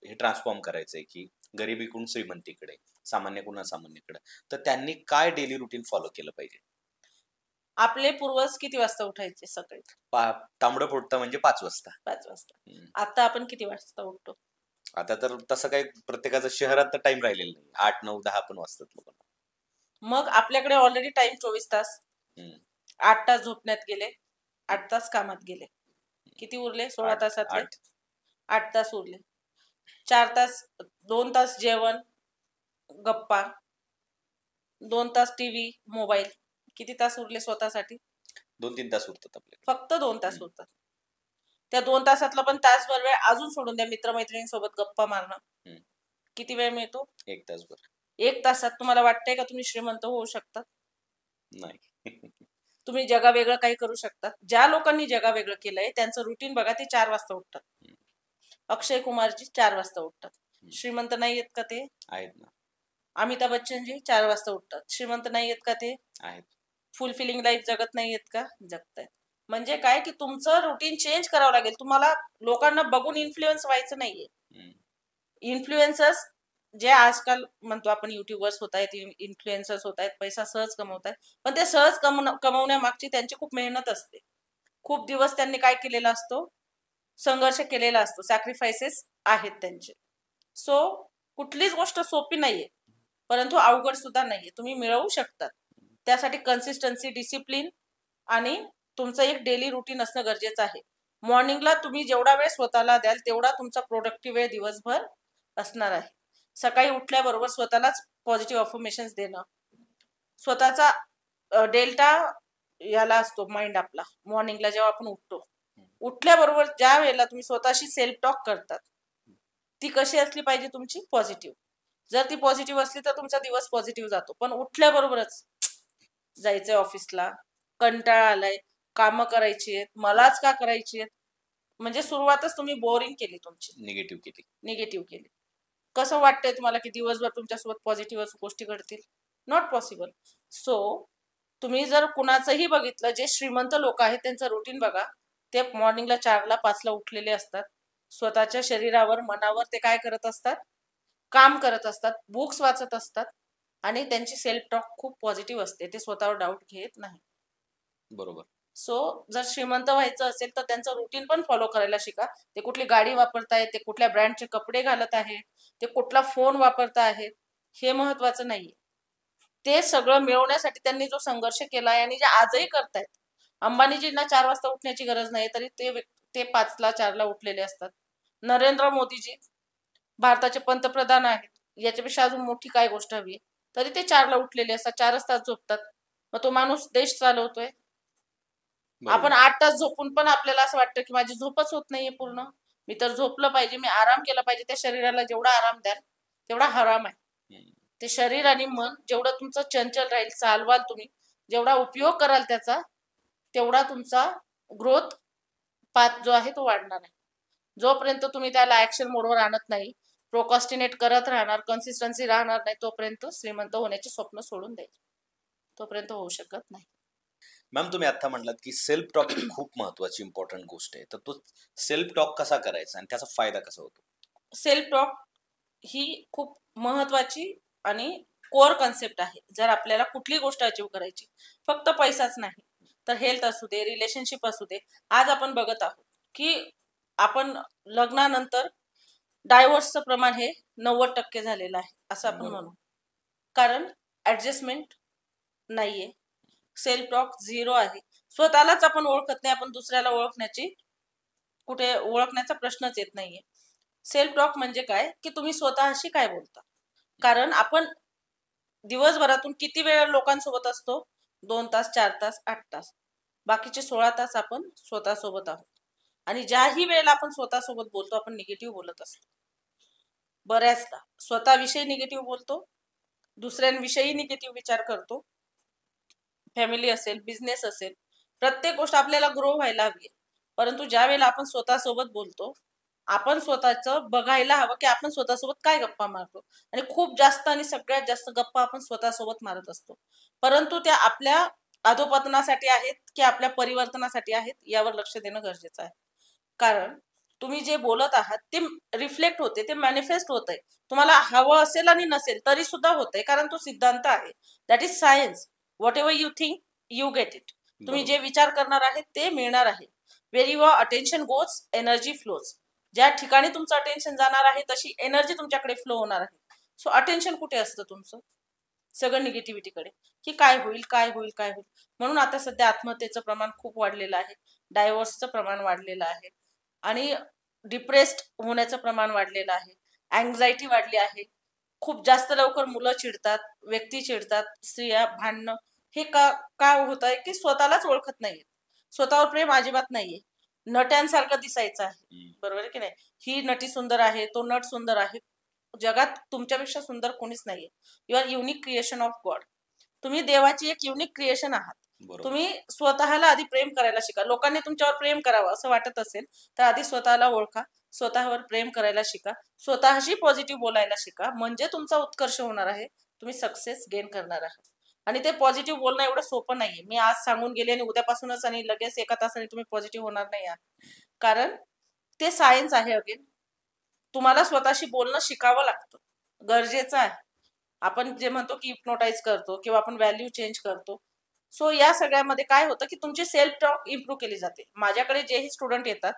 हे ट्रान्सफॉर्म करायचंय की गरिबीकडून श्रीमंतीकडे, सामान्यकडून असामान्यकडे, तर त्यांनी काय डेली रुटीन फॉलो केलं पाहिजे? आपले पूर्वज किती वाजता उठायचे सकाळी? तांबडं फोडतं म्हणजे 5 वाजता. 5 वाजता. आता आपण किती वाजता उठतो? आता तर तसं काही प्रत्येकाचं शहरात तर टाइम राहिलेला नाही, 8, 9, 10 पण वाजतात लोकांना. मग आपल्याकडे ऑलरेडी टाइम 24 तास. 8 तास झोपण्यात गेले, 8 तास कामात गेले, किती उरले? 16 तासातले 8 तास उरले. 4 तास, 2 तास जेवण, गप्पा, 2 तास टीव्ही, मोबाईल, किती तास उरले स्वतःसाठी? 2-3 तास उरतात आपल्याकडे. फक्त 2 तास उरतात. त्या 2 तासातला पण तासभर वेळ अजून सोडून द्या मित्रमैत्रिणींसोबत गप्पा मारणं. किती वेळ मिळतो? 1 तासभर. 1 तासात तुम्हाला वाटतंय का तुम्ही श्रीमंत होऊ शकतात? नाही. तुम्ही जगावेगळं काही करू शकतात. ज्या लोकांनी जगावेगळं केलंय त्यांचं रुटीन बघा, ते 4 वाजता उठतात. अक्षय कुमारजी 4 वाजता उठतात. श्रीमंत नाही आहेत का ते? आहेत ना. अमिताभ बच्चनजी 4 वाजता उठतात. श्रीमंत नाही आहेत का ते? आहेत. फुलफिलिंग लाईफ जगत नाही आहेत का? जगतायत. म्हणजे काय की तुमचं रुटीन चेंज करावं लागेल. तुम्हाला लोकांना बघून इन्फ्लुएन्स व्हायचं नाहीये. इन्फ्लुएन्सर्स जे आजकाल म्हणतो आपण युट्यूबर्स होत आहेत, इन्फ्लुएन्सर्स होत आहेत, पैसा सहज कमवत आहेत, पण ते सहज कमवण्यामागची त्यांची खूप मेहनत असते. खूप दिवस त्यांनी काय केलेला असतो? संघर्ष केलेला असतो, सॅक्रिफायसेस आहेत त्यांचे. सो कुठलीच गोष्ट सोपी नाहीये, परंतु अवघड सुद्धा नाहीये. तुम्ही मिळवू शकतात. त्यासाठी कन्सिस्टन्सी, डिसिप्लिन आणि तुमचं एक डेली रुटीन असणं गरजेचं आहे. मॉर्निंगला तुम्ही जेवढा वेळ स्वतःला द्याल तेवढा तुमचा प्रोडक्टिव्ह वेळ दिवसभर असणार आहे. सकाळी उठल्याबरोबर स्वतःलाच पॉझिटिव्ह अफर्मेशन्स देणं. स्वतःचा डेल्टा याला असतो माइंड आपला, मॉर्निंगला जेव्हा आपण उठतो, उठल्याबरोबर ज्या वेळेला तुम्ही स्वतःशी सेल्फ टॉक करतात ती कशी असली पाहिजे तुमची? पॉझिटिव्ह. जर ती पॉझिटिव्ह असली तर तुमचा दिवस पॉझिटिव्ह जातो. पण उठल्याबरोबरच जायचंय ऑफिसला, कंटाळा आलाय, कामं करायची आहेत, मलाच का करायची आहेत, म्हणजे सुरुवातच तुम्ही बोरिंग केली, तुमची निगेटिव्ह केली. कसं वाटतंय तुम्हाला की दिवसभर तुमच्यासोबत पॉझिटिव्ह गोष्टी घडतील? Not possible. सो तुम्ही जर कुणाचंही बघितलं, जे श्रीमंत लोक आहेत त्यांचं रुटीन बघा, ते मॉर्निंगला 4ला 5ला उठलेले असतात. स्वतःच्या शरीरावर, मनावर ते काय करत असतात? काम करत असतात, बुक्स वाचत असतात आणि त्यांची सेल्फ टॉक खूप पॉझिटिव्ह असते. ते स्वतःवर डाऊट घेत नाही. बरोबर. सो जर श्रीमंत व्हायचं असेल तर त्यांचं रुटीन पण फॉलो करायला शिका. ते कुठली गाडी वापरतायत, ते कुठल्या ब्रँडचे कपडे घालत आहेत, ते कुठला फोन वापरत आहेत, हे महत्वाचं नाहीये. ते सगळं मिळवण्यासाठी त्यांनी जो संघर्ष केलाय आणि जे आजही करतायत. अंबानीजींना 4 वाजता उठण्याची गरज नाही, तरी ते 5ला 4ला उठलेले असतात. नरेंद्र मोदीजी भारताचे पंतप्रधान आहेत. याच्यापेक्षा अजून मोठी काय गोष्ट हवी, तरी ते 4ला उठलेले असतात, 4च तास झोपतात. मग तो माणूस देश चालवतोय. आपण 8 तास झोपून पण आपल्याला असं वाटतं की माझी झोपच होत नाहीये पूर्ण. मी तर झोपलं पाहिजे, मी आराम केला पाहिजे. त्या शरीराला जेवढा आराम द्याल तेवढा हराम आहे. ते शरीर आणि मन जेवढं तुमचं चंचल राहील, चालवाल तुम्ही, जेवढा उपयोग कराल त्याचा, तेवढा तुमचा ग्रोथ पाथ जो आहे तो वाढणार आहे. जोपर्यंत तुम्ही त्याला ऍक्शन मोडवर आणत नाही, प्रोकॉस्टिनेट करत राहणार, कन्सिस्टन्सी राहणार नाही, तोपर्यंत श्रीमंत होण्याचे स्वप्न सोडून द्यायचे. तोपर्यंत होऊ शकत नाही. मॅम, तुम्ही आता म्हटलात की सेल्फ टॉक ही खूप महत्वाची इम्पॉर्टंट गोष्ट आहे. तर तो सेल्फ टॉक कसा करायचा आणि त्याचा फायदा कसा होतो? सेल्फ टॉक ही खूप महत्वाची आणि कोर कन्सेप्ट आहे. जर आपल्याला कुठली गोष्ट अचीव्ह करायची, फक्त पैसाच नाही, तर हेल्थ असू दे, रिलेशनशिप असू दे. आज आपण बघत आहोत की आपण लग्नानंतर डायव्होर्सचं प्रमाण हे 90% झालेलं आहे असं आपण म्हणू. कारण ऍडजस्टमेंट नाहीये. सेल्फ टॉक 0 आहे. स्वतःलाच आपण ओळखत नाही, आपण दुसऱ्याला ओळखण्याचा प्रश्नच येत नाहीये. सेल्फ टॉक म्हणजे काय की तुम्ही स्वतःशी काय बोलता. कारण आपण दिवसभरातून किती वेळ लोकांसोबत असतो? 2 तास, 4 तास, 8 तास. बाकीचे 16 तास आपण स्वतःसोबत आहोत. आणि ज्याही वेळेला आपण स्वतःसोबत बोलतो, आपण निगेटिव्ह बोलत असतो. बऱ्याचदा स्वतःविषयी निगेटिव्ह बोलतो, दुसऱ्यांविषयी निगेटिव्ह विचार करतो. फॅमिली असेल, बिझनेस असेल, प्रत्येक गोष्ट आपल्याला ग्रो व्हायला हवी. परंतु ज्या वेळेला आपण स्वतःसोबत बोलतो, आपण स्वतःचं बघायला हवं की आपण स्वतःसोबत काय गप्पा मारतो. आणि खूप जास्त आणि सगळ्यात जास्त गप्पा आपण स्वतःसोबत मारत असतो. परंतु त्या आपल्या अधोपतनासाठी आहेत की आपल्या परिवर्तनासाठी आहेत, यावर लक्ष देणं गरजेचं आहे. कारण तुम्ही जे बोलत आहात ते रिफ्लेक्ट होते, ते मॅनिफेस्ट होत आहे. तुम्हाला हवं असेल आणि नसेल तरी सुद्धा होतंय, कारण तो सिद्धांत आहे. That is science. Whatever you think you get it. तुम्ही जे विचार करणार आहे ते मिळणार आहे. Where your attention goes, energy flows. ज्या ठिकाणी तुमचं अटेन्शन जाणार आहे तशी एनर्जी तुमच्याकडे फ्लो होणार आहे. सो अटेन्शन कुठे असतं तुमचं? सगळं निगेटिव्हिटीकडे, की काय होईल, काय होईल, काय होईल. म्हणून आता सध्या आत्महत्येचं प्रमाण खूप वाढलेलं आहे, डायव्होर्सचं प्रमाण वाढलेलं आहे, आणि डिप्रेस्ड होण्याचं प्रमाण वाढलेलं आहे, अँझायटी वाढली आहे. खूप जास्त लवकर मुलं चिडतात, व्यक्ती चिडतात, स्त्रिया भांडणं. हे का होत आहे की स्वतःलाच ओळखत नाहीये, स्वतःवर प्रेम अजिबात नाहीये. नट्यांसारखं दिसायचं आहे, बरोबर आहे की नाही? ही नटी सुंदर आहे, तो नट सुंदर आहे. जगात तुमच्यापेक्षा सुंदर कोणीच नाहीये. You are unique creation of God. तुम्ही देवाची एक युनिक क्रिएशन आहात. तुम्ही स्वतःला आधी प्रेम करायला शिका. लोकांनी तुमच्यावर प्रेम करावं असं वाटत असेल तर आधी स्वतःला ओळखा, स्वतःवर प्रेम करायला शिका, स्वतःशी पॉझिटिव्ह बोलायला शिका. म्हणजे तुमचा उत्कर्ष होणार आहे, तुम्ही सक्सेस गेन करणार आहात. आणि ते पॉझिटिव्ह बोलणं एवढं सोपं नाहीये. मी आज सांगून गेले आणि उद्यापासूनच आणि लगेच 1 तासाने तुम्ही पॉझिटिव्ह होणार नाही आहात. कारण ते सायन्स आहे. अगेन तुम्हाला स्वतःशी बोलणं शिकावं लागतं, गरजेचं आहे. आपण जे म्हणतो की हिप्नोटाईज करतो किंवा आपण व्हॅल्यू चेंज करतो. सो या सगळ्यामध्ये काय होतं की तुमची सेल्फ टॉक इम्प्रूव्ह केली जाते. माझ्याकडे जेही स्टुडंट येतात,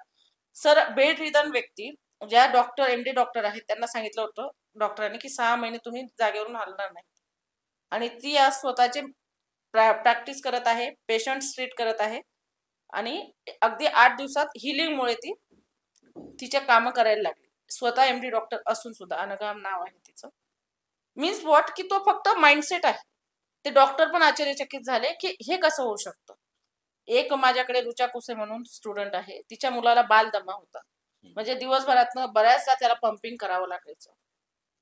सर बेड रिदन व्यक्ती, ज्या डॉक्टर MD डॉक्टर आहेत, त्यांना सांगितलं होतं डॉक्टरांनी की 6 महिने तुम्ही जागेवरून हलणार नाही. आणि ती आज स्वतःचे प्रॅक्टिस करत आहे, पेशंट ट्रीट करत आहे, आणि अगदी 8 दिवसात हिलिंगमुळे ती तिचे कामं करायला लागली. स्वतः MD डॉक्टर असून सुद्धा. अनघाम नाव आहे तिचं. मीन्स व्हॉट की तो फक्त माइंडसेट आहे. ते डॉक्टर पण आश्चर्यचकित झाले की हे कसं होऊ शकतं. एक माझ्याकडे रुचा कुसे म्हणून स्टुडंट आहे, तिच्या मुलाला बालदमा होता. म्हणजे दिवसभरातनं बऱ्याचदा त्याला पंपिंग करावं लागायचं.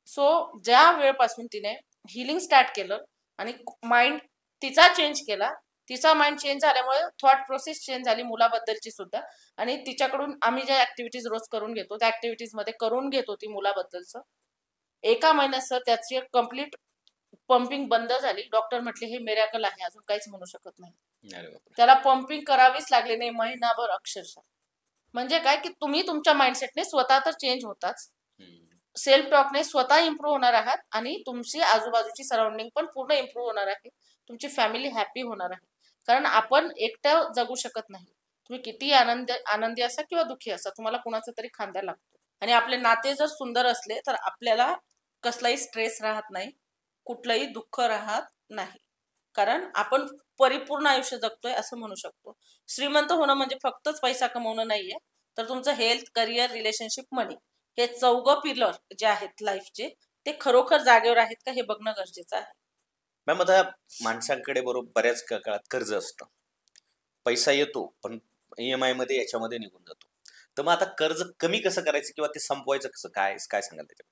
सो ज्या वेळपासून तिने हिलिंग स्टार्ट केलं आणि माइंड तिचा चेंज केला, तिचा माइंड चेंज झाल्यामुळे थॉट प्रोसेस चेंज झाली मुलाबद्दलची सुद्धा. आणि तिच्याकडून आम्ही ज्या ऍक्टिव्हिटीज रोज करून घेतो त्या ऍक्टिव्हिटीज मध्ये करून घेत होती मुलाबद्दलचं. 1 महिन्यात सर त्याची कम्प्लीट पंपिंग बंद झाली. डॉक्टर म्हटले हे मिरॅकल आहे, अजून काहीच म्हणू शकत नाही. त्याला पंपिंग करावीच लागली नाही महिनाभर अक्षरशः. म्हणजे काय की तुम्ही तुमच्या माइंडसेटने स्वतः तर चेंज होताच, सेल्फ टॉकने स्वतः इम्प्रूव्ह होणार आहात, आणि तुमची आजूबाजूची सराउंडिंग पण पूर्ण इम्प्रूव्ह होणार आहे. तुमची फॅमिली हॅपी होणार आहे. कारण आपण एकटं जगू शकत नाही. तुम्ही कितीही आनंदी असा किंवा दुःखी असा, तुम्हाला कुणाचा तरी खांदा लागतो. आणि आपले नाते जर सुंदर असले तर आपल्याला कसलाही स्ट्रेस राहत नाही, कुठलंही दुःख राहत नाही. कारण आपण परिपूर्ण आयुष्य जगतोय असं म्हणू शकतो. श्रीमंत होणं म्हणजे फक्तच पैसा कमवणं नाहीये, तर तुमचं हेल्थ, करिअर, रिलेशनशिप, मनी हे चौघं पिलर जे आहेत लाईफचे, ते खरोखर जागेवर आहेत का हे बघणं गरजेचं आहे. मॅम आता माणसांकडे बरोबर बऱ्याच काळात कर्ज असतं, पैसा येतो पण EMI मध्ये याच्यामध्ये निघून जातो. तर मग आता कर्ज कमी कसं करायचं किंवा ते संपवायचं कसं, काय काय सांगाल त्याच्यात?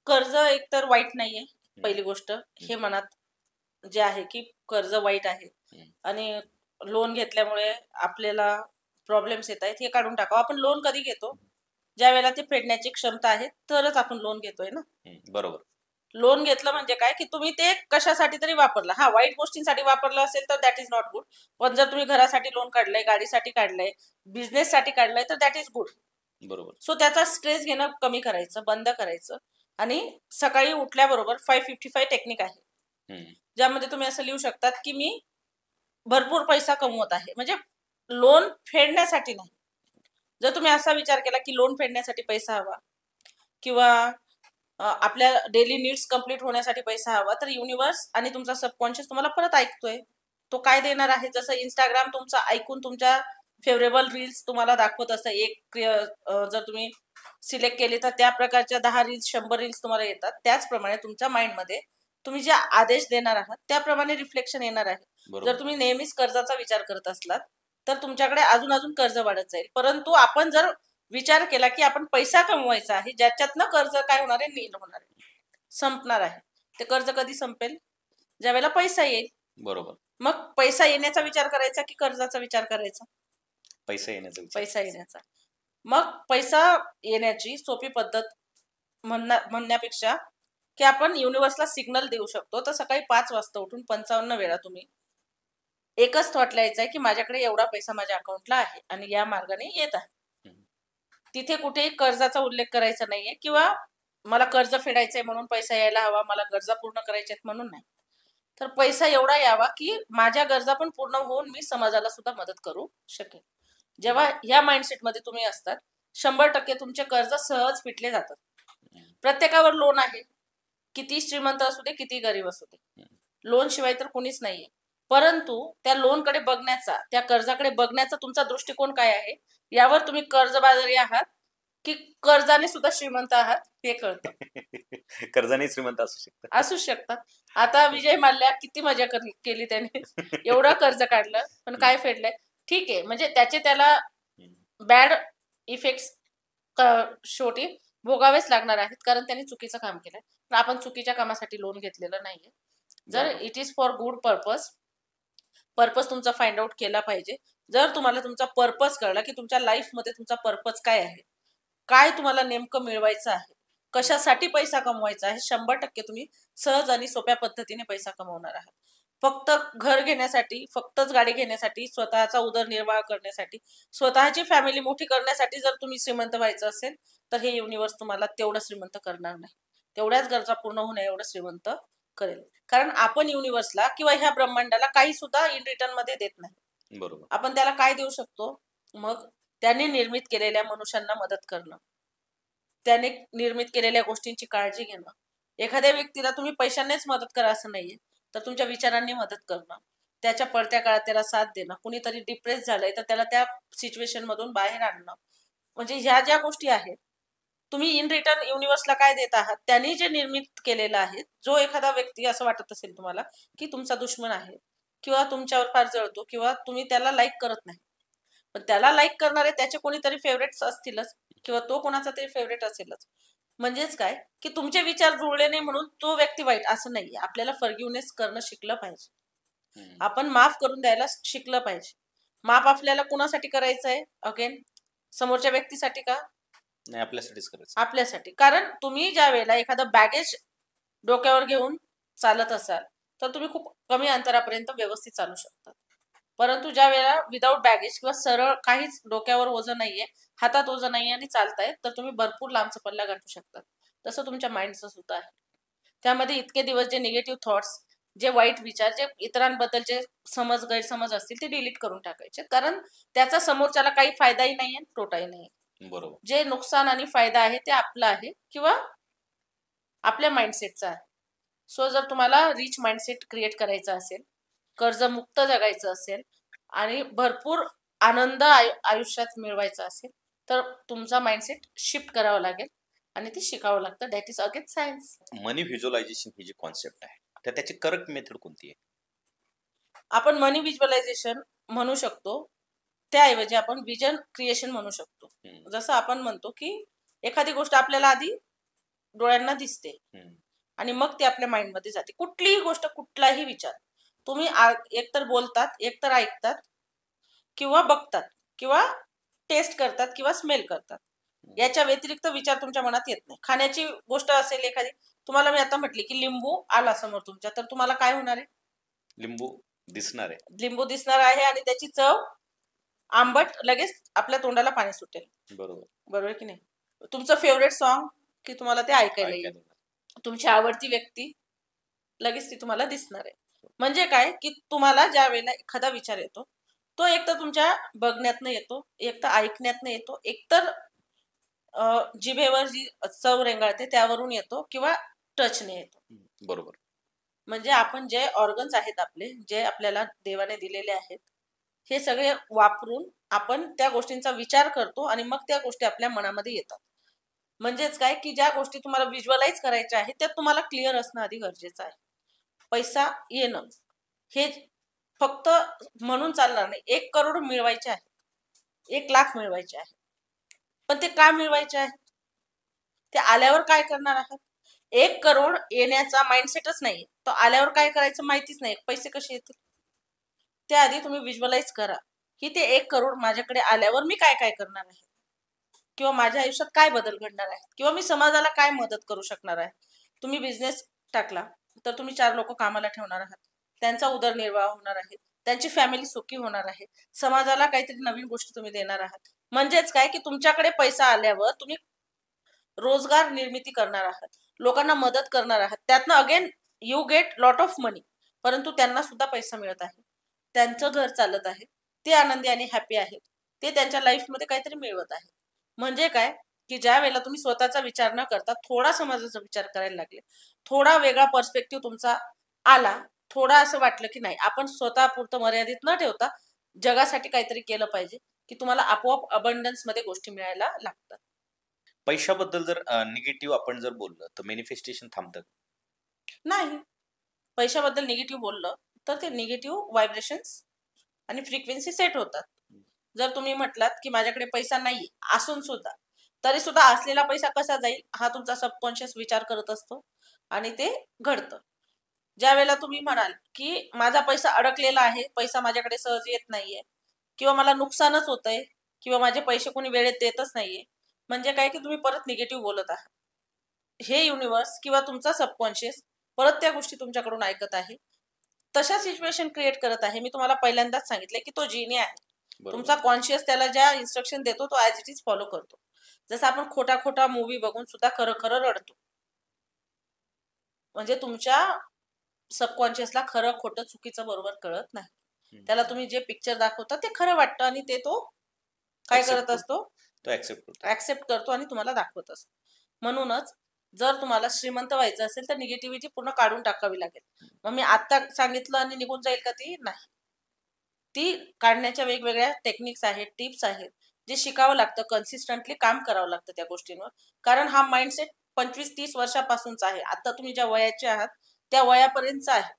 कर्ज एकतर वाईट नाहीये, पहिली गोष्ट हे मनात जे आहे की कर्ज वाईट आहे आणि लोन घेतल्यामुळे आपल्याला प्रॉब्लेम्स येत आहेत हे काढून टाकावं. आपण लोन कधी घेतो? ज्या वेळेला ते फेडण्याची क्षमता आहे तरच आपण लोन घेतोय ना. बरोबर. लोन घेतलं म्हणजे काय की तुम्ही ते कशासाठी तरी वापरलं. हा, वाईट गोष्टींसाठी वापरलं असेल तर दॅट इज नॉट गुड. पण जर तुम्ही घरासाठी लोन काढलंय, गाडीसाठी काढलंय, बिझनेससाठी काढलंय तर दॅट इज गुड. बरोबर. सो त्याचा स्ट्रेस घेणं कमी करायचं, बंद करायचं. आणि सकाळी उठल्याबरोबर 555 टेक्निक आहे, ज्यामध्ये तुम्ही असं लिहू शकतात की मी भरपूर पैसा कमवत आहे, म्हणजे लोन फेडण्यासाठी नाही. जर तुम्ही असा विचार केला की लोन फेडण्यासाठी पैसा हवा किंवा आपल्या डेली नीड्स कम्प्लीट होण्यासाठी पैसा हवा, तर युनिवर्स आणि तुमचा सबकॉन्शियस तुम्हाला परत ऐकतोय. तो काय देणार आहे? जसं इंस्टाग्राम तुमचं ऐकून तुमच्या फेवरेबल रील्स तुम्हाला दाखवत असतं, एक जर तुम्ही सिलेक्ट केली तर त्या प्रकारच्या 10 रील्स, 100 रील्स तुम्हाला येतात. त्याचप्रमाणे तुमच्या माइंडमध्ये तुम्ही जे आदेश देणार आहात त्याप्रमाणे रिफ्लेक्शन येणार आहे. जर तुम्ही नेहमीच कर्जाचा विचार करत असलात तर तुमच्याकडे अजून अजून कर्ज वाढत जाईल. परंतु आपण जर विचार केला की आपण पैसा कमवायचा आहे, ज्याच्यातनं कर्ज काय होणार आहे? नील होणार आहे, संपणार आहे. ते कर्ज कधी संपेल? ज्या वेळेला पैसा येईल. बरोबर. मग पैसा येण्याचा विचार करायचा की कर्जाचा विचार करायचा? पैसा येण्याचा विचार. पैसा येण्याचा. मग पैसा येण्याची सोपी पद्धत म्हणण्यापेक्षा की आपण युनिव्हर्सला सिग्नल देऊ शकतो, तर सकाळी 5 वाजता उठून 55 वेळा तुम्ही एकच थॉट लिहायचा आहे की माझ्याकडे एवढा पैसा माझ्या अकाउंटला आहे आणि या मार्गाने येत आहे. तिथे कुठेही कर्जाचा उल्लेख करायचा नाहीये किंवा मला कर्ज फेडायचंय म्हणून पैसा यायला हवा, मला गरजा पूर्ण करायच्यात म्हणून नाही. तर पैसा एवढा यावा की माझ्या गरजा पण पूर्ण होऊन मी समाजाला सुद्धा मदत करू शकेल. जेव्हा या माइंडसेटमध्ये तुम्ही असतात, 100% तुमचे कर्ज सहज फिटले जातात. प्रत्येकावर लोन आहे, किती श्रीमंत असू दे, किती गरीब असू दे, लोन शिवाय तर कोणीच नाहीये. परंतु त्या लोनकडे बघण्याचा, त्या कर्जाकडे बघण्याचा तुमचा दृष्टिकोन काय आहे, यावर तुम्ही कर्जबाजारी आहात की कर्जाने सुद्धा श्रीमंत आहात हे कळतं. कर्जाने श्रीमंत असू शकतात. आता विजय माल्या किती मजा केली त्याने, एवढं कर्ज काढलं पण काय फेडलंय? ठीक आहे, म्हणजे त्याला बॅड इफेक्ट्स शेवटी भोगावेच लागणार आहेत, कारण त्यांनी चुकीचं काम केलंय. पण आपण चुकीच्या कामासाठी लोन घेतलेलं नाहीये. जर it is for good purpose तुमचा फाइंड आउट केला पाहिजे. जर तुम्हाला तुमचा पर्पज कळला की तुमच्या लाईफमध्ये तुमचा पर्पज काय आहे, काय तुम्हाला नेमकं मिळवायचं आहे, कशासाठी पैसा कमवायचा आहे, 100% तुम्ही सहज आणि सोप्या पद्धतीने पैसा कमवणार आहात. फक्त घर घेण्यासाठी, फक्तच गाडी घेण्यासाठी, स्वतःचा उदरनिर्वाह करण्यासाठी, स्वतःची फॅमिली मोठी करण्यासाठी जर तुम्ही श्रीमंत व्हायचं असेल तर हे युनिव्हर्स तुम्हाला तेवढं श्रीमंत करणार नाही. तेवढ्याच गरजा पूर्ण होण्या एवढं श्रीमंत करेल. कारण आपण युनिव्हर्सला किंवा ह्या ब्रह्मांडाला काही सुद्धा इन रिटर्न मध्ये देत नाही. बरोबर. आपण त्याला काय देऊ शकतो? मग त्याने निर्मित केलेल्या मनुष्यांना मदत करणं, त्याने निर्मित केलेल्या गोष्टींची काळजी घेणं. एखाद्या व्यक्तीला तुम्ही पैशानेच मदत करा असं नाहीये, तर तुमच्या विचारांनी मदत करणं, त्याच्या पडत्या काळात त्याला साथ देणं, कुणीतरी डिप्रेस झालंय तर त्याला त्या सिच्युएशन मधून बाहेर आणणं, म्हणजे ह्या ज्या गोष्टी आहेत तुम्ही इन रिटर्न युनिव्हर्सला काय देत आहात, त्यांनी जे निर्मित केलेलं आहे. जो एखादा व्यक्ती असं वाटत असेल तुम्हाला की तुमचा दुश्मन आहे किंवा तुमच्यावर फार जळतो किंवा तुम्ही त्याला लाईक करत नाही, पण त्याला लाईक करणारे त्याचे कोणीतरी फेवरेट्स असतीलच किंवा तो कोणाचा तरी फेवरेट असेलच. म्हणजेच काय की तुमचे विचार जुळले नाही म्हणून तो व्यक्ती वाईट असं नाहीये. आपल्याला फॉरगिव्हनेस करणं शिकलं पाहिजे, आपण माफ करून द्यायला शिकलं पाहिजे. माफ आपल्याला कुणासाठी करायचं आहे? अगेन समोरच्या व्यक्तीसाठी का नाही, आपल्यासाठीच करायचं. आपल्यासाठी. कारण तुम्ही ज्या वेळेला एखादं बॅगेज डोक्यावर घेऊन चालत असाल तर तुम्ही खूप कमी अंतरापर्यंत व्यवस्थित चालू शकता. परंतु ज्या वेळेला विदाऊट बॅगेज किंवा सरळ काहीच डोक्यावर ओझं नाहीये, हातात ओझं नाहीये आणि चालताय, तर तुम्ही भरपूर लांबचा पल्ला गाठू शकता. तसं तुमच्या माइंडचं सुद्धा आहे. त्यामध्ये इतके दिवस जे निगेटिव्ह थॉट्स, जे वाईट विचार, जे इतरांबद्दलचे समज गैरसमज असतील ते डिलीट करून टाकायचे, कारण त्याचा समोरच्याला काही फायदाही नाहीये तोटाही नाहीये. बरोबर. जे नुकसान आणि फायदा आहे ते आपलं आहे किंवा आपल्या माइंडसेटचा आहे. सो जर तुम्हाला रिच माइंडसेट क्रिएट करायचा असेल, कर्जमुक्त जगायचं असेल आणि भरपूर आनंद आयुष्यात मिळवायचा असेल, तर तुमचा माइंडसेट शिफ्ट करावा लागेल आणि ते शिकावं लागतं. That is again science. Money visualisation ही जी कॉन्सेप्ट आहे, तर त्याची करेक्ट मेथड कोणती आहे? आपण मनी व्हिज्युअलायझेशन म्हणू शकतो, त्याऐवजी आपण विजन क्रिएशन म्हणू शकतो. जसं आपण म्हणतो की एखादी गोष्ट आपल्याला आधी डोळ्यांना दिसते आणि मग ती आपल्या माइंडमध्ये जाते. कुठलीही गोष्ट, कुठलाही विचार तुम्ही एकतर बोलतात, एकतर ऐकतात किंवा बघतात किंवा टेस्ट करतात किंवा स्मेल करतात. याच्या व्यतिरिक्त विचार तुमच्या मनात येत नाही. खाण्याची गोष्ट असेल एखादी, तुम्हाला मी आता म्हटली की लिंबू आला समोर तुमच्या, तर तुम्हाला काय होणार आहे? लिंबू दिसणार आहे. लिंबू दिसणार आहे आणि त्याची चव आंबट, लगेच आपल्या तोंडाला पाणी सुटेल. बरोबर. बरोबर की नाही? तुमचं फेवरेट सॉन्ग की तुम्हाला ते ऐकायला येईल. तुमची आवडती व्यक्ती लगेच ती तुम्हाला दिसणार आहे. म्हणजे काय की तुम्हाला ज्या वेळेला एखादा विचार येतो, तो एक तर तुमच्या बघण्यातनं येतो, एक तर ऐकण्यातनं येतो, एक तर जिभेवर जी चव रेंगाळते त्यावरून येतो किंवा टचने येतो. बरोबर. म्हणजे आपण जे ऑर्गन्स आहेत आपले, जे आपल्याला देवाने दिलेले आहेत, हे सगळे वापरून आपण त्या गोष्टींचा विचार करतो आणि मग त्या गोष्टी आपल्या मनामध्ये येतात. म्हणजेच काय की ज्या गोष्टी तुम्हाला व्हिज्युअलाइज करायच्या आहेत त्या तुम्हाला क्लिअर असणं आधी गरजेचं आहे. पैसा येणं हे फक्त म्हणून चालणार नाही. 1 करोड मिळवायचे आहे, 1 लाख मिळवायचे आहे, पण ते काय मिळवायचे आहे? ते आल्यावर काय करणार आहात? 1 करोड येण्याचा माइंडसेटच नाही, तो आल्यावर काय करायचं माहितीच नाही, पैसे कसे येतील? त्याआधी तुम्ही व्हिज्युअलाइज करा की ते 1 करोड माझ्याकडे आल्यावर मी काय काय करणार आहे किंवा माझ्या आयुष्यात काय बदल घडणार आहे किंवा मी समाजाला काय मदत करू शकणार आहे. तुम्ही बिझनेस टाकला तर तुम्ही 4 लोक कामाला ठेवणार आहात, त्यांचा उदरनिर्वाह होणार आहे, त्यांची फॅमिली सुखी होणार आहे, समाजाला काहीतरी नवीन गोष्टी तुम्ही देणार आहात. म्हणजेच काय की तुमच्याकडे पैसा आल्यावर तुम्ही रोजगार निर्मिती करणार आहात, लोकांना मदत करणार आहात, त्यातनं again you get lot of money, परंतु त्यांना सुद्धा पैसा मिळत आहे, त्यांचं घर चालत आहे, ते आनंदी आणि हॅपी आहेत, ते त्यांच्या लाईफमध्ये काहीतरी मिळवत आहेत. म्हणजे काय की ज्या वेळेला तुम्ही स्वतःचा विचार न करता थोडा समाजाचा विचार करायला लागले, थोडा वेगळा पर्स्पेक्टिव्ह तुमचा आला, थोडा असं वाटलं की नाही आपण स्वतःपुरतं मर्यादित न ठेवता जगासाठी काहीतरी केलं पाहिजे, की तुम्हाला आपोआप अबंडन्स मध्ये गोष्टी मिळायला लागतात. पैशाबद्दल जर निगेटिव्ह आपण जर बोललं तर मॅनिफेस्टेशन थांबतं? नाही, पैशाबद्दल निगेटिव्ह बोललं तर ते निगेटिव्ह व्हायब्रेशन्स आणि फ्रिक्वेन्सी सेट होतात. जर तुम्ही म्हटलात की माझ्याकडे पैसा नाही असून सुद्धा, तरी सुद्धा असलेला पैसा कसा जाईल हा तुमचा सबकॉन्शियस विचार करत असतो आणि ते घडतं. ज्या वेळेला तुम्ही म्हणाल की माझा पैसा अडकलेला आहे, पैसा माझ्याकडे सहज येत नाहीये किंवा मला नुकसानच होतंय किंवा माझे पैसे कोणी वेळेत देतच नाहीये, म्हणजे काय की तुम्ही परत निगेटिव्ह बोलत आहात. हे युनिव्हर्स किंवा तुमचा सबकॉन्शियस परत त्या गोष्टी तुमच्याकडून ऐकत आहे, तशा सिच्युएशन क्रिएट करत आहे. मी तुम्हाला पहिल्यांदाच सांगितलंय की तो जिनी आहे. तुमचा कॉन्शियस त्याला ज्या इन्स्ट्रक्शन देतो तो ऍज इट इज फॉलो करतो. जसं आपण खोटा खोटा मूवी बघून सुद्धा खरं खरं रडतो, म्हणजे तुमच्या सबकॉन्शियसला खरं खोटं चुकीचं बरोबर कळत नाही. त्याला तुम्ही जे पिक्चर दाखवता ते खरं वाटतं आणि ते तो काय करत असतो, तो ऍक्सेप्ट करतो आणि तुम्हाला दाखवत असतो. म्हणूनच जर तुम्हाला श्रीमंत व्हायचं असेल तर निगेटिव्हिटी पूर्ण काढून टाकावी लागेल. मग मी आता सांगितलं आणि निघून जाईल का ती? नाही. ती काढण्याच्या वेगवेगळ्या टेक्निक्स आहेत, टिप्स आहेत, जे शिकावं लागतं, कन्सिस्टंटली काम करावं लागतं त्या गोष्टींवर. कारण हा माइंडसेट 25-30 वर्षापासूनचा आहे. आता तुम्ही ज्या वयाचे आहात त्या वयापर्यंतचा आहे.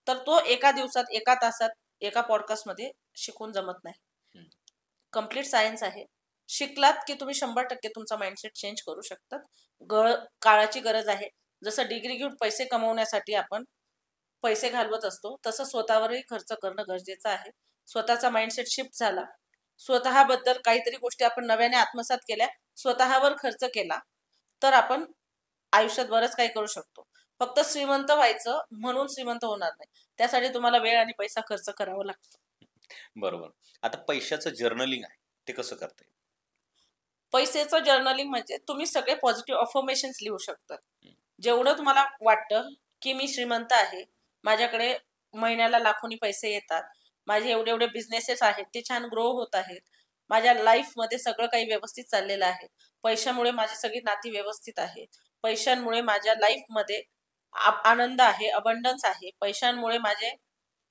तर तो एका दिवसात, एका तासात, एका पॉडकास्टमध्ये शिकून जमत नाही. कम्प्लीट सायन्स आहे. शिकलात की तुम्ही 100% तुमचा माइंडसेट चेंज करू शकतात. काळाची गरज आहे. जसं डिग्री घेऊन पैसे कमवण्यासाठी आपण पैसे घालवत असतो, तसं स्वतःवरही खर्च करणं गरजेचं आहे. स्वतःचा माइंडसेट शिफ्ट झाला, स्वतःबद्दल काहीतरी गोष्टी आपण नव्याने आत्मसात केल्या, स्वतःवर खर्च केला, तर आपण आयुष्यात बरंच काही करू शकतो. फक्त श्रीमंत व्हायचं म्हणून श्रीमंत होणार नाही, त्यासाठी तुम्हाला वेळ आणि पैसा खर्च करावा लागतो. बरोबर. आता पैशाचं जर्नलिंग आहे ते कसं करता येईल? पैशाचं जर्नलिंग म्हणजे तुम्ही सगळे पॉझिटिव्ह अफर्मेशन्स लिहू शकता. जेवढं तुम्हाला वाटतं की मी श्रीमंत आहे, माझ्याकडे महिन्याला लाखोनी पैसे येतात, माझे एवढे एवढे बिझनेसेस आहेत ते छान ग्रो होत आहेत, माझ्या लाईफमध्ये सगळं काही व्यवस्थित चाललेलं आहे, पैशामुळे माझी सगळी नाती व्यवस्थित आहेत, पैशांमुळे माझ्या लाईफमध्ये आनंद आहे, अबंडन्स आहे, पैशांमुळे माझे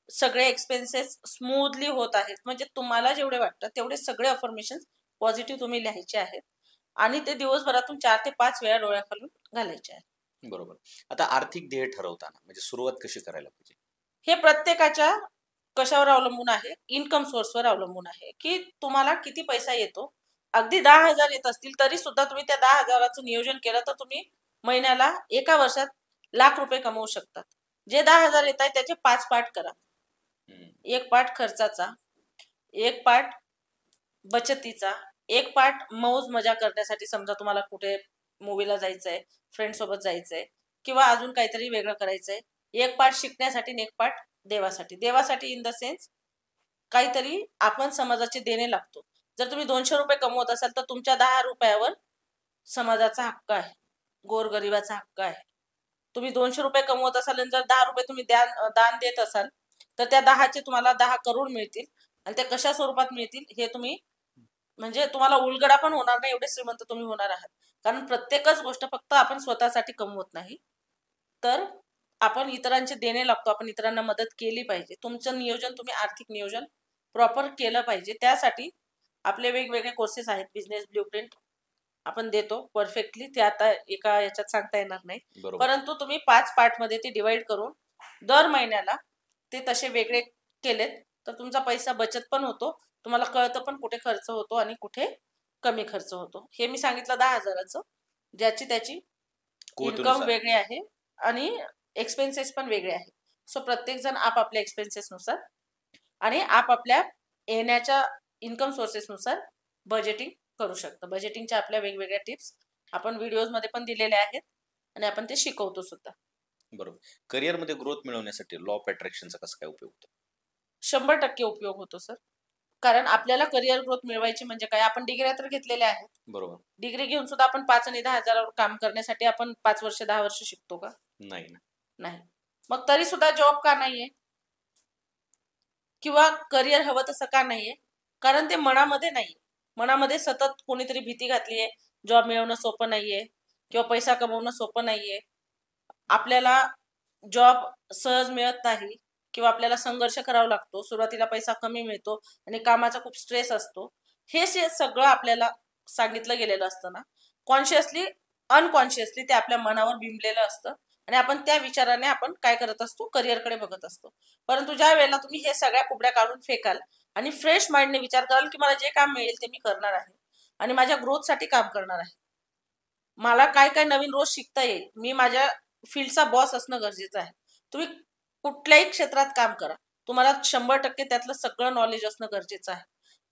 सगळे एक्सपेन्सेस स्मूथली होत आहेत. म्हणजे तुम्हाला जेवढे वाटतात तेवढे सगळे अफर्मेशन पॉझिटिव्ह तुम्ही लिहायचे आहेत आणि ते दिवसभरातून 4 ते 5 वेळा डोळ्याखालून घालायचे आहेत. बरोबर. आता आर्थिक ध्येय ठरवताना म्हणजे सुरुवात कशी करायला पाहिजे? हे प्रत्येकाच्या कशावर अवलंबून आहे, इन्कम सोर्सवर अवलंबून आहे, की तुम्हाला किती पैसा येतो. अगदी 10,000 येत असतील तरी सुद्धा तुम्ही त्या 10,000चं नियोजन केलं तर तुम्ही महिन्याला एका वर्षात लाख रुपये कमवू शकतात. जे 10,000 येत आहेत त्याचे 5 पार्ट करा. एक पार्ट खर्चाचा, एक पार्ट बचतीचा, एक पार्ट मौज मजा करण्यासाठी, समजा तुम्हाला कुठे मूवीला जायचंय, फ्रेंड सोबत जायचंय किंवा अजून काहीतरी वेगळं करायचंय, एक पार्ट शिकण्यासाठी आणि एक पार्ट देवासाठी. देवासाठी इन द सेन्स काहीतरी आपण समाजाचे देणे लागतो. जर तुम्ही 200 रुपये कमवत असाल तर तुमच्या 10 रुपयावर समाजाचा हक्क आहे, गोरगरिबाचा हक्क आहे. तुम्ही 200 रुपये कमवत असाल आणि जर 10 रुपये तुम्ही दान देत असाल तर त्या 10चे तुम्हाला 10 करोड मिळतील आणि ते कशा स्वरूपात मिळतील हे तुम्ही, म्हणजे तुम्हाला उलगडा पण होणार नाही, एवढे श्रीमंत तुम्ही होणार आहात. कारण प्रत्येकच गोष्ट फक्त आपण स्वतःसाठी कमवत नाही, तर आपण इतरांचे देणे लागतो, आपण इतरांना मदत केली पाहिजे. तुमचं नियोजन, तुम्ही आर्थिक नियोजन प्रॉपर केलं पाहिजे. त्यासाठी आपले वेगवेगळे कोर्सेस आहेत. बिझनेस ब्ल्यूप्रिंट आपण देतो परफेक्टली, ते आता एका याच्यात सांगता येणार नाही, बरोबर. परंतु तुम्ही 5 पार्टमध्ये ते डिवाइड करून दर महिन्याला ते तसे वेगळे केलेत तर तुमचा पैसा बचत पण होतो, तुम्हाला कळतं पण कुठे खर्च होतो आणि कुठे कमी खर्च होतो. हे मी सांगितलं 10,000चं, ज्याची त्याची इन्कम कुवतीनुसार. वेगळे आहे आणि एक्सपेन्सेस पण वेगळे आहेत. सो प्रत्येक जण आपापल्या एक्सपेन्सेसनुसार आणि आपापल्या येण्याच्या इन्कम सोर्सेसनुसार बजेटिंग करू शकतं. बजेटिंगच्या आपल्या वेगवेगळ्या टिप्स आपण व्हिडिओजमध्ये पण दिलेल्या आहेत आणि आपण ते शिकवतो सुद्धा. बरोबर. करिअरमध्ये ग्रोथ मिळवण्यासाठी लॉ ऑफ अट्रॅक्शनचा कसा काय उपयोग होतो? 100% उपयोग होतो सर. कारण आपल्याला करिअर ग्रोथ मिळवायची म्हणजे काय, आपण डिग्र्या तर घेतलेल्या आहेत. बरोबर. डिग्री घेऊन सुद्धा आपण 5 आणि 10,000वर काम करण्यासाठी आपण 5 वर्ष 10 वर्ष शिकतो का? नाही ना. नाही. मग तरी सुद्धा जॉब का नाहीये किंवा करिअर हवं तसं का नाहीये? कारण ते मनामध्ये नाहीये. मनामध्ये सतत कोणीतरी भीती घातलीये, जॉब मिळवणं सोपं नाहीये किंवा पैसा कमवणं सोपं नाहीये, आपल्याला जॉब सहज मिळत नाही किंवा आपल्याला संघर्ष करावा लागतो, सुरुवातीला पैसा कमी मिळतो आणि कामाचा खूप स्ट्रेस असतो. हे सगळं आपल्याला सांगितलं गेलेलं असतं ना, कॉन्शियसली अनकॉन्शियसली ते आपल्या मनावर बिंबलेलं असतं आणि आपण त्या विचाराने आपण काय करत असतो, करिअरकडे बघत असतो. परंतु ज्या वेळेला तुम्ही हे सगळ्या कुबड्या काढून फेकाल आणि फ्रेश माइंडने विचार कराल की मला जे काम मिळेल ते मी करणार आहे आणि माझ्या ग्रोथसाठी काम करणार आहे, मला काय काय नवीन रोज शिकता येईल, मी माझ्या फील्डचा बॉस असणं गरजेचं आहे. तुम्ही कुठल्याही क्षेत्रात काम करा, तुम्हाला 100% त्यातलं सगळं नॉलेज असणं गरजेचं आहे.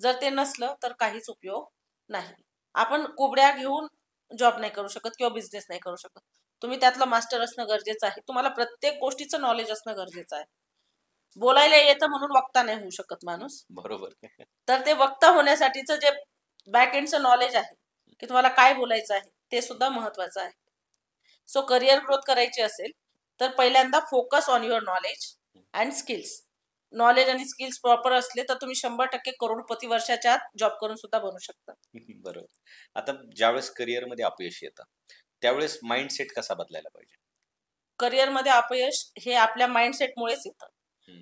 जर ते नसलं तर काहीच उपयोग नाही. आपण कुबड्या घेऊन जॉब नाही करू शकत किंवा बिझनेस नाही करू शकत. तुम्ही त्यातलं मास्टर असणं गरजेचं आहे. तुम्हाला प्रत्येक गोष्टीचं नॉलेज असणं गरजेचं आहे. बोलायला येतं म्हणून वक्ता नाही होऊ शकत माणूस. बरोबर. तर ते वक्ता होण्यासाठीचं जे बॅक एंडचं नॉलेज आहे की तुम्हाला काय बोलायचं आहे ते सुद्धा महत्वाचं आहे. सो करिअर ग्रोथ करायची असेल तर पहिल्यांदा focus on your knowledge and skills. Knowledge आणि स्किल्स प्रॉपर असले तर तुम्ही 100% करोडपती वर्षाच्या आत जॉब करून सुद्धा बनू शकता. बरोबर. आता ज्यावेळेस करिअरमध्ये अपयश येतं त्यावेळेस माइंडसेट कसा बदलायला पाहिजे? करिअरमध्ये अपयश हे आपल्या माइंडसेटमुळेच येतं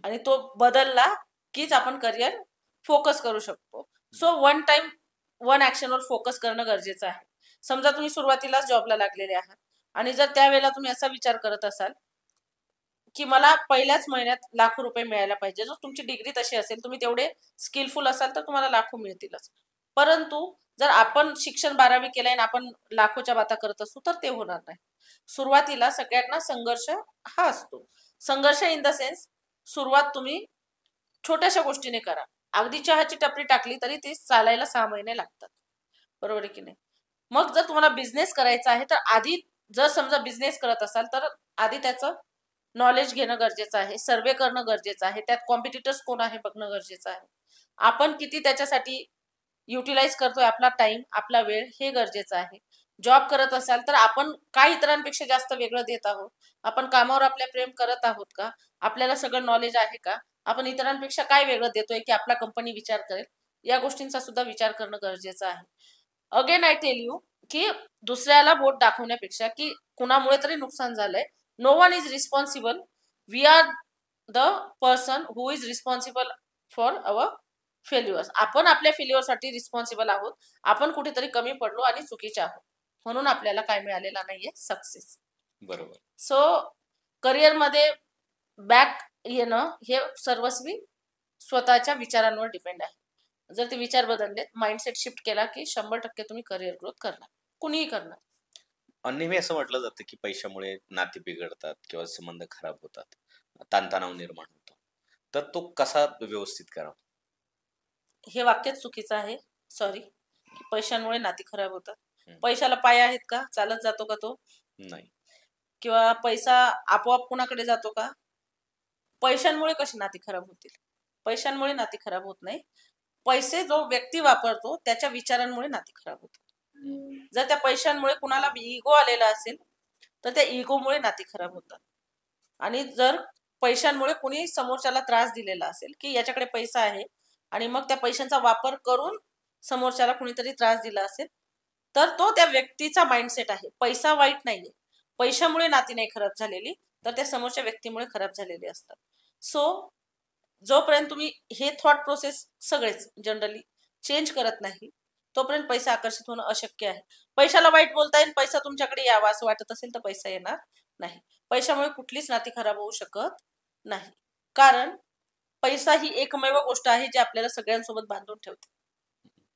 आणि तो बदलला कीच आपण करिअर फोकस करू शकतो. सो वन टाइम वन ऍक्शनवर फोकस करणं गरजेचं आहे. समजा तुम्ही सुरुवातीलाच जॉबला लागलेले आहात आणि जर त्यावेळेला तुम्ही असा विचार करत असाल की मला पहिल्याच महिन्यात लाखो रुपये मिळायला पाहिजे, जर तुमची डिग्री तशी असेल, तुम्ही तेवढे स्किलफुल असाल तर तुम्हाला लाखो मिळतीलच. परंतु जर आपण शिक्षण 12वी केलंय आणि आपण लाखोच्या बाता करत असू तर ते होणार नाही. सुरुवातीला सगळ्यांना संघर्ष हा असतो. संघर्ष इन द सेन्स सुरुवात तुम्ही छोट्याशा गोष्टीने करा. अगदी चहाची टपरी टाकली तरी ती चालायला 6 महिने लागतात, बरोबर आहे की नाही? मग जर तुम्हाला बिझनेस करायचा आहे तर आधी, जर समजा बिझनेस करत असाल तर आधी त्याचं नॉलेज घेणं गरजेचं आहे, सर्वे करणं गरजेचं आहे, त्यात कॉम्पिटिटर्स कोण आहे बघणं गरजेचं आहे, आपण किती त्याच्यासाठी युटिलाइज करतोय आपला टाइम, आपला वेळ, हे गरजेचं आहे. जॉब करत असाल तर आपण काय इतरांपेक्षा जास्त वेगळं देत आहोत? आपण कामावर आपल्या प्रेम करत आहोत का? आपल्याला सगळं नॉलेज आहे का? आपण इतरांपेक्षा काय वेगळं देतोय की आपला कंपनी विचार करेल? या गोष्टींचा सुद्धा विचार करणं गरजेचं आहे. अगेन आय टेल यू की दुसऱ्याला बोट दाखवण्यापेक्षा की कुणामुळे तरी नुकसान झालंय, no one is responsible. We are the person who is responsible for our failures. आपण आपल्या फेल्युअरसाठी रिस्पॉन्सिबल आहोत. आपण कुठेतरी कमी पडलो आणि चुकीचे आहोत. म्हणून आपल्याला काय मिळालेला नाहीये? सक्सेस. बरोबर. सो करिअरमध्ये बॅक येणं हे सर्वस्वी स्वतःच्या विचारांवर डिपेंड आहे. जर ते विचार बदलले, माइंडसेट शिफ्ट केला की 100% तुम्ही करिअर ग्रोथ करणार, कुणीही करणार. नेहमी असं म्हटलं जातं की पैशामुळे नाती बिघडतात किंवा संबंध खराब होतात, ताणतणाव निर्माण होतो. तर तो कसा व्यवस्थित करावा? हे वाक्यच चुकीचं आहे. सॉरी. पैशांमुळे नाती खराब होतात. हम्म. पैशाला पाय आहेत का? चालत जातो का तो? नाही. किंवा पैसा आपोआप कुणाकडे जातो का? पैशांमुळे कशी नाती खराब होतील? पैशांमुळे नाती खराब होत नाही. पैसे जो व्यक्ती वापरतो त्याच्या विचारांमुळे नाती खराब होतात. जर त्या पैशांमुळे कुणाला इगो आलेला असेल तर त्या इगोमुळे नाती खराब होतात. आणि जर पैशांमुळे कुणी समोरच्याला त्रास दिलेला असेल की याच्याकडे पैसा आहे आणि मग त्या पैशांचा वापर करून समोरच्याला कुणीतरी त्रास दिला असेल तर तो त्या व्यक्तीचा माइंडसेट आहे. पैसा वाईट नाहीये. पैशामुळे नाती नाही खराब झालेली तर त्या समोरच्या व्यक्तीमुळे खराब झालेली असतात. सो जोपर्यंत तुम्ही हे थॉट प्रोसेस सगळेच जनरली चेंज करत नाही तोपर्यंत पैसा आकर्षित होणं अशक्य आहे. पैशाला वाईट बोलता येईल, पैसा तुमच्याकडे यावा असं वाटत असेल तर पैसा येणार नाही. पैशामुळे कुठलीच नाती खराब होऊ शकत नाही. कारण पैसा ही एकमेव गोष्ट आहे जी आपल्याला सगळ्यांसोबत बांधून ठेवते.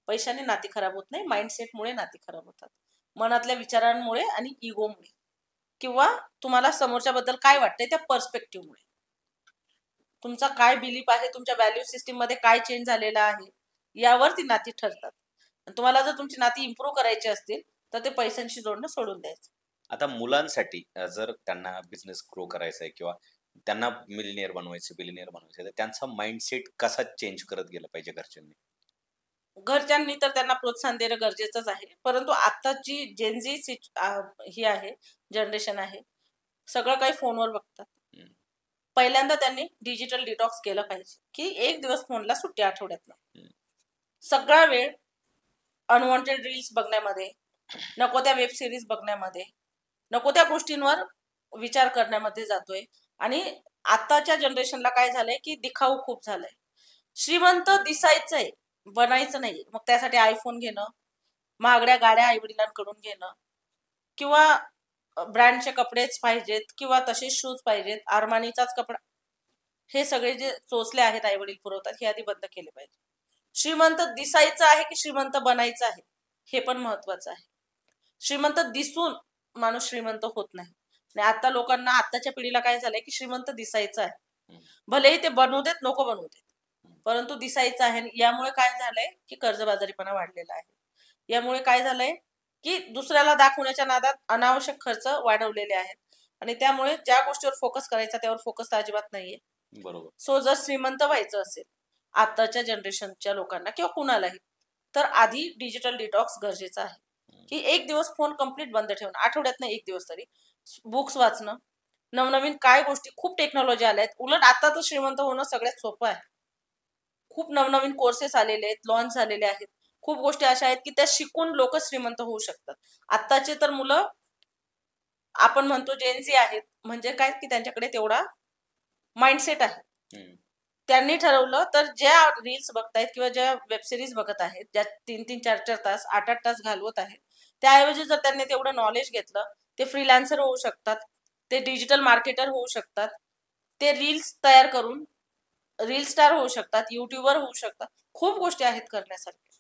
पैशाने नाती खराब होत नाही, माइंडसेटमुळे नाती खराब होतात. मनातल्या विचारांमुळे आणि इगोमुळे किंवा तुम्हाला समोरच्याबद्दल काय वाटतंय त्या पर्स्पेक्टिव्हमुळे. तुमचा काय बिलीफ आहे, तुमच्या व्हॅल्यू सिस्टीम मध्ये काय चेंज झालेला आहे यावर ती नाती ठरतात. तुम्हाला जर तुमची नाती इम्प्रूव्ह करायची असतील तर ते पैशांशी जोडणं सोडून द्यायचं. आता मुलांसाठी जर त्यांना बिझनेस ग्रो करायचा आहे किंवा त्यांना मिलिनियर बनवायचं, बिलिनियर बनवायचं, तर त्यांचा माइंडसेट कसा चेंज करत गेला पाहिजे घरच्यांनी? घरच्यांनी तर त्यांना प्रोत्साहन देणं गरजेचंच आहे. परंतु आताची जेनझी ही आहे, जनरेशन आहे, सगळं काही फोनवर बघतात. पहिल्यांदा त्यांनी डिजिटल डिटॉक्स केलं पाहिजे की एक दिवस फोनला सुट्टी आठवड्यातनं. सगळा वेळ अनवॉन्टेड रील्स बघण्यामध्ये, नको त्या वेब सिरीज बघण्यामध्ये, नको त्या गोष्टींवर विचार करण्यामध्ये जातोय. आणि आताच्या जनरेशनला काय झालंय की दिखाऊ खूप झालाय. श्रीमंत दिसायचंय, बनायचं नाही. मग त्यासाठी आयफोन घेणं, महागड्या गाड्या आई वडिलांकडून घेणं किंवा ब्रँडचे कपडेच पाहिजेत किंवा तसेच शूज पाहिजेत, आरमानीचाच कपडा, हे सगळे जे चोचले आहेत आई वडील पुरवतात हे आधी बंद केले पाहिजे. श्रीमंत दिसायचं आहे की श्रीमंत बनायचं आहे हे पण महत्वाचं आहे. श्रीमंत दिसून माणूस श्रीमंत होत नाही. आणि आता लोकांना, आताच्या पिढीला काय झालंय की श्रीमंत दिसायचं आहे, भलेही ते बनवू देत नको बनवू देत, परंतु दिसायचं आहे. यामुळे काय झालंय की कर्जबाजारीपणा वाढलेला आहे. यामुळे काय झालंय की दुसऱ्याला दाखवण्याच्या नादात अनावश्यक खर्च वाढवलेले आहेत आणि त्यामुळे ज्या गोष्टीवर फोकस करायचा त्यावर फोकस अजिबात नाहीये. बरोबर. सो जर श्रीमंत व्हायचं असेल आताच्या जनरेशनच्या लोकांना किंवा कुणालाही, तर आधी डिजिटल डिटॉक्स गरजेचा आहे की एक दिवस फोन कम्प्लीट बंद ठेवणं, आठवड्यातनं एक दिवस तरी. बुक्स वाचणं, नवनवीन काय गोष्टी, खूप टेक्नॉलॉजी आल्या आहेत. उलट आता तर श्रीमंत होणं सगळ्यात सोपं आहे. खूप नवनवीन कोर्सेस आलेले आहेत, लॉन्च झालेले आहेत. खूप गोष्टी अशा आहेत की त्या शिकून लोक श्रीमंत होऊ शकतात. आताचे तर मुलं आपण म्हणतो जेनझी आहेत, म्हणजे काय की त्यांच्याकडे तेवढा माइंडसेट आहे. त्यांनी ठरवलं तर ज्या रील्स बघतायत किंवा ज्या वेब सिरीज बघत आहेत, ज्या 3-3, 4-4 तास, 8-8 तास घालवत आहेत, त्याऐवजी जर त्यांनी तेवढं नॉलेज घेतलं, ते फ्रीलान्सर होऊ शकतात, ते डिजिटल मार्केटर होऊ शकतात, ते रील्स तयार करून रील स्टार होऊ शकतात, युट्यूबर होऊ शकतात. खूप गोष्टी आहेत करण्यासारख्या.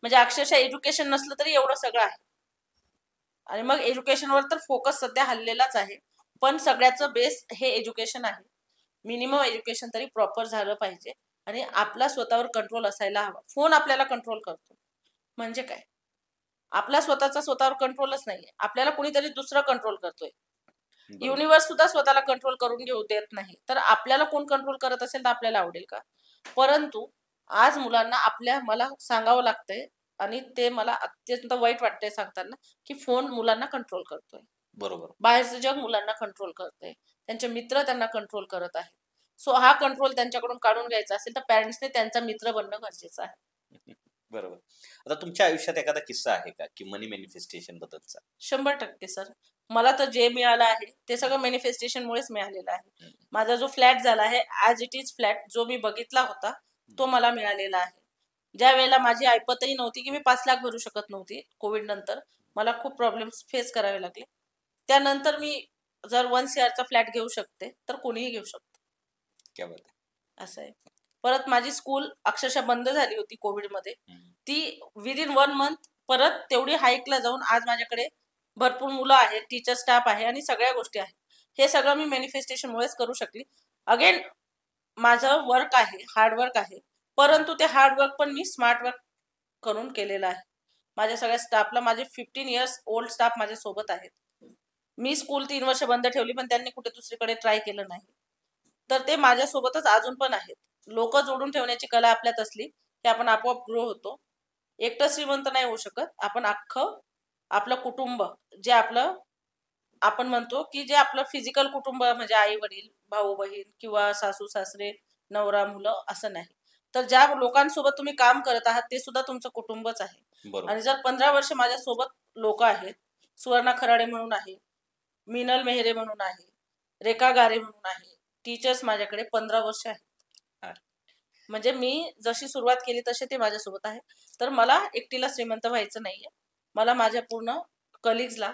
म्हणजे अक्षरशः एज्युकेशन नसलं तरी एवढं सगळं आहे. आणि मग एज्युकेशनवर तर फोकस सध्या हल्लेलाच आहे, पण सगळ्याचं बेस हे एज्युकेशन आहे. मिनिमम एज्युकेशन तरी प्रॉपर झालं पाहिजे आणि आपला स्वतःवर कंट्रोल असायला हवा. फोन आपल्याला कंट्रोल करतो म्हणजे काय? आपला स्वतःचा स्वतःवर कंट्रोलच नाहीये, आपल्याला कुणीतरी दुसरं कंट्रोल करतोय. युनिव्हर्स सुद्धा स्वतःला कंट्रोल करून घेऊ देत नाही, तर आपल्याला कोण कंट्रोल करत असेल तर आपल्याला आवडेल का? परंतु आज मुलांना मला सांगावं लागतंय आणि ते मला अत्यंत वाईट वाटतंय सांगताना, की फोन मुलांना कंट्रोल करतोय. बरोबर. बाहेरचं जग मुलांना कंट्रोल करतंय. त्यांचे मित्र त्यांना कंट्रोल करत आहेत. सो हा कंट्रोल त्यांच्याकडून काढून घ्यायचा असेल तर पॅरेंट्सने त्यांचा मित्र बनणं गरजेचं आहे. बरोबर. आता तुमच्या आयुष्यात एखादा किस्सा आहे का, की मनी मॅनिफेस्टेशन बद्दलचा? 100% सर. मला तर जे मिळालं आहे ते सगळं मॅनिफेस्टेशनमुळेच मिळालेलं आहे. हं. माझा जो फ्लॅट झाला आहे ॲज इट इज फ्लॅट जो मी बघितला होता तो मला मिळालेला आहे. ज्यावेळेला माझी ऐपतही नव्हती की मी 5 लाख भरू शकत नव्हती कोविड नंतर. मला खूप प्रॉब्लेम्स फेस करावे लागले. त्यानंतर मी जर 1 सीआरचा फ्लॅट घेऊ शकते तर कोणीही घेऊ शकतो. क्या बात है! असं आहे. परत माझी स्कूल अक्षरशः बंद झाली होती कोविडमध्ये. हं. ती विदिन 1 मंथ परत तेवढी हाईकला जाऊन आज माझ्याकडे भरपूर मुलं आहेत, टीचर स्टाफ आहे आणि सगळ्या गोष्टी आहेत. हे सगळं मी मॅनिफेस्टेशनमुळेच करू शकली. अगेन माझं वर्क आहे, हार्ड वर्क आहे. परंतु ते हार्ड वर्क पण मी स्मार्ट वर्क करून केलेलं आहे. माझ्या सगळ्या स्टाफला माझे 15 इयर्स ओल्ड स्टाफ माझ्या सोबत आहेत. मी स्कूल 3 वर्ष बंद ठेवली पण त्यांनी कुठे दुसरीकडे ट्राय केलं नाही. तर ते माझ्यासोबतच अजून पण आहेत. लोक जोडून ठेवण्याची कला आपल्यात असली की आपण आपोआप ग्रो होतो. एकटं श्रीमंत नाही होऊ शकत. आपण अख्खं आपलं कुटुंब जे आपलं आपण म्हणतो की जे आपलं फिजिकल कुटुंब म्हणजे आई वडील, भाऊ बहीण किंवा सासू सासरे, नवरा मुलं असं नाही. तर ज्या लोकांसोबत तुम्ही काम करत आहात ते सुद्धा तुमचं कुटुंबच आहे. बरोबर. आणि जर 15 वर्ष माझ्यासोबत लोक आहेत, सुवर्णा खराडे म्हणून आहे, मिनल मेहरे म्हणून आहे, रेखा गारे म्हणून आहे, टीचर्स माझ्याकडे 15 वर्ष आहेत. हा. म्हणजे मी जशी सुरुवात केली तसे ते माझ्यासोबत आहे. तर मला एकटीला श्रीमंत व्हायचं नाहीये. मला माझ्या पूर्ण कलिग्सला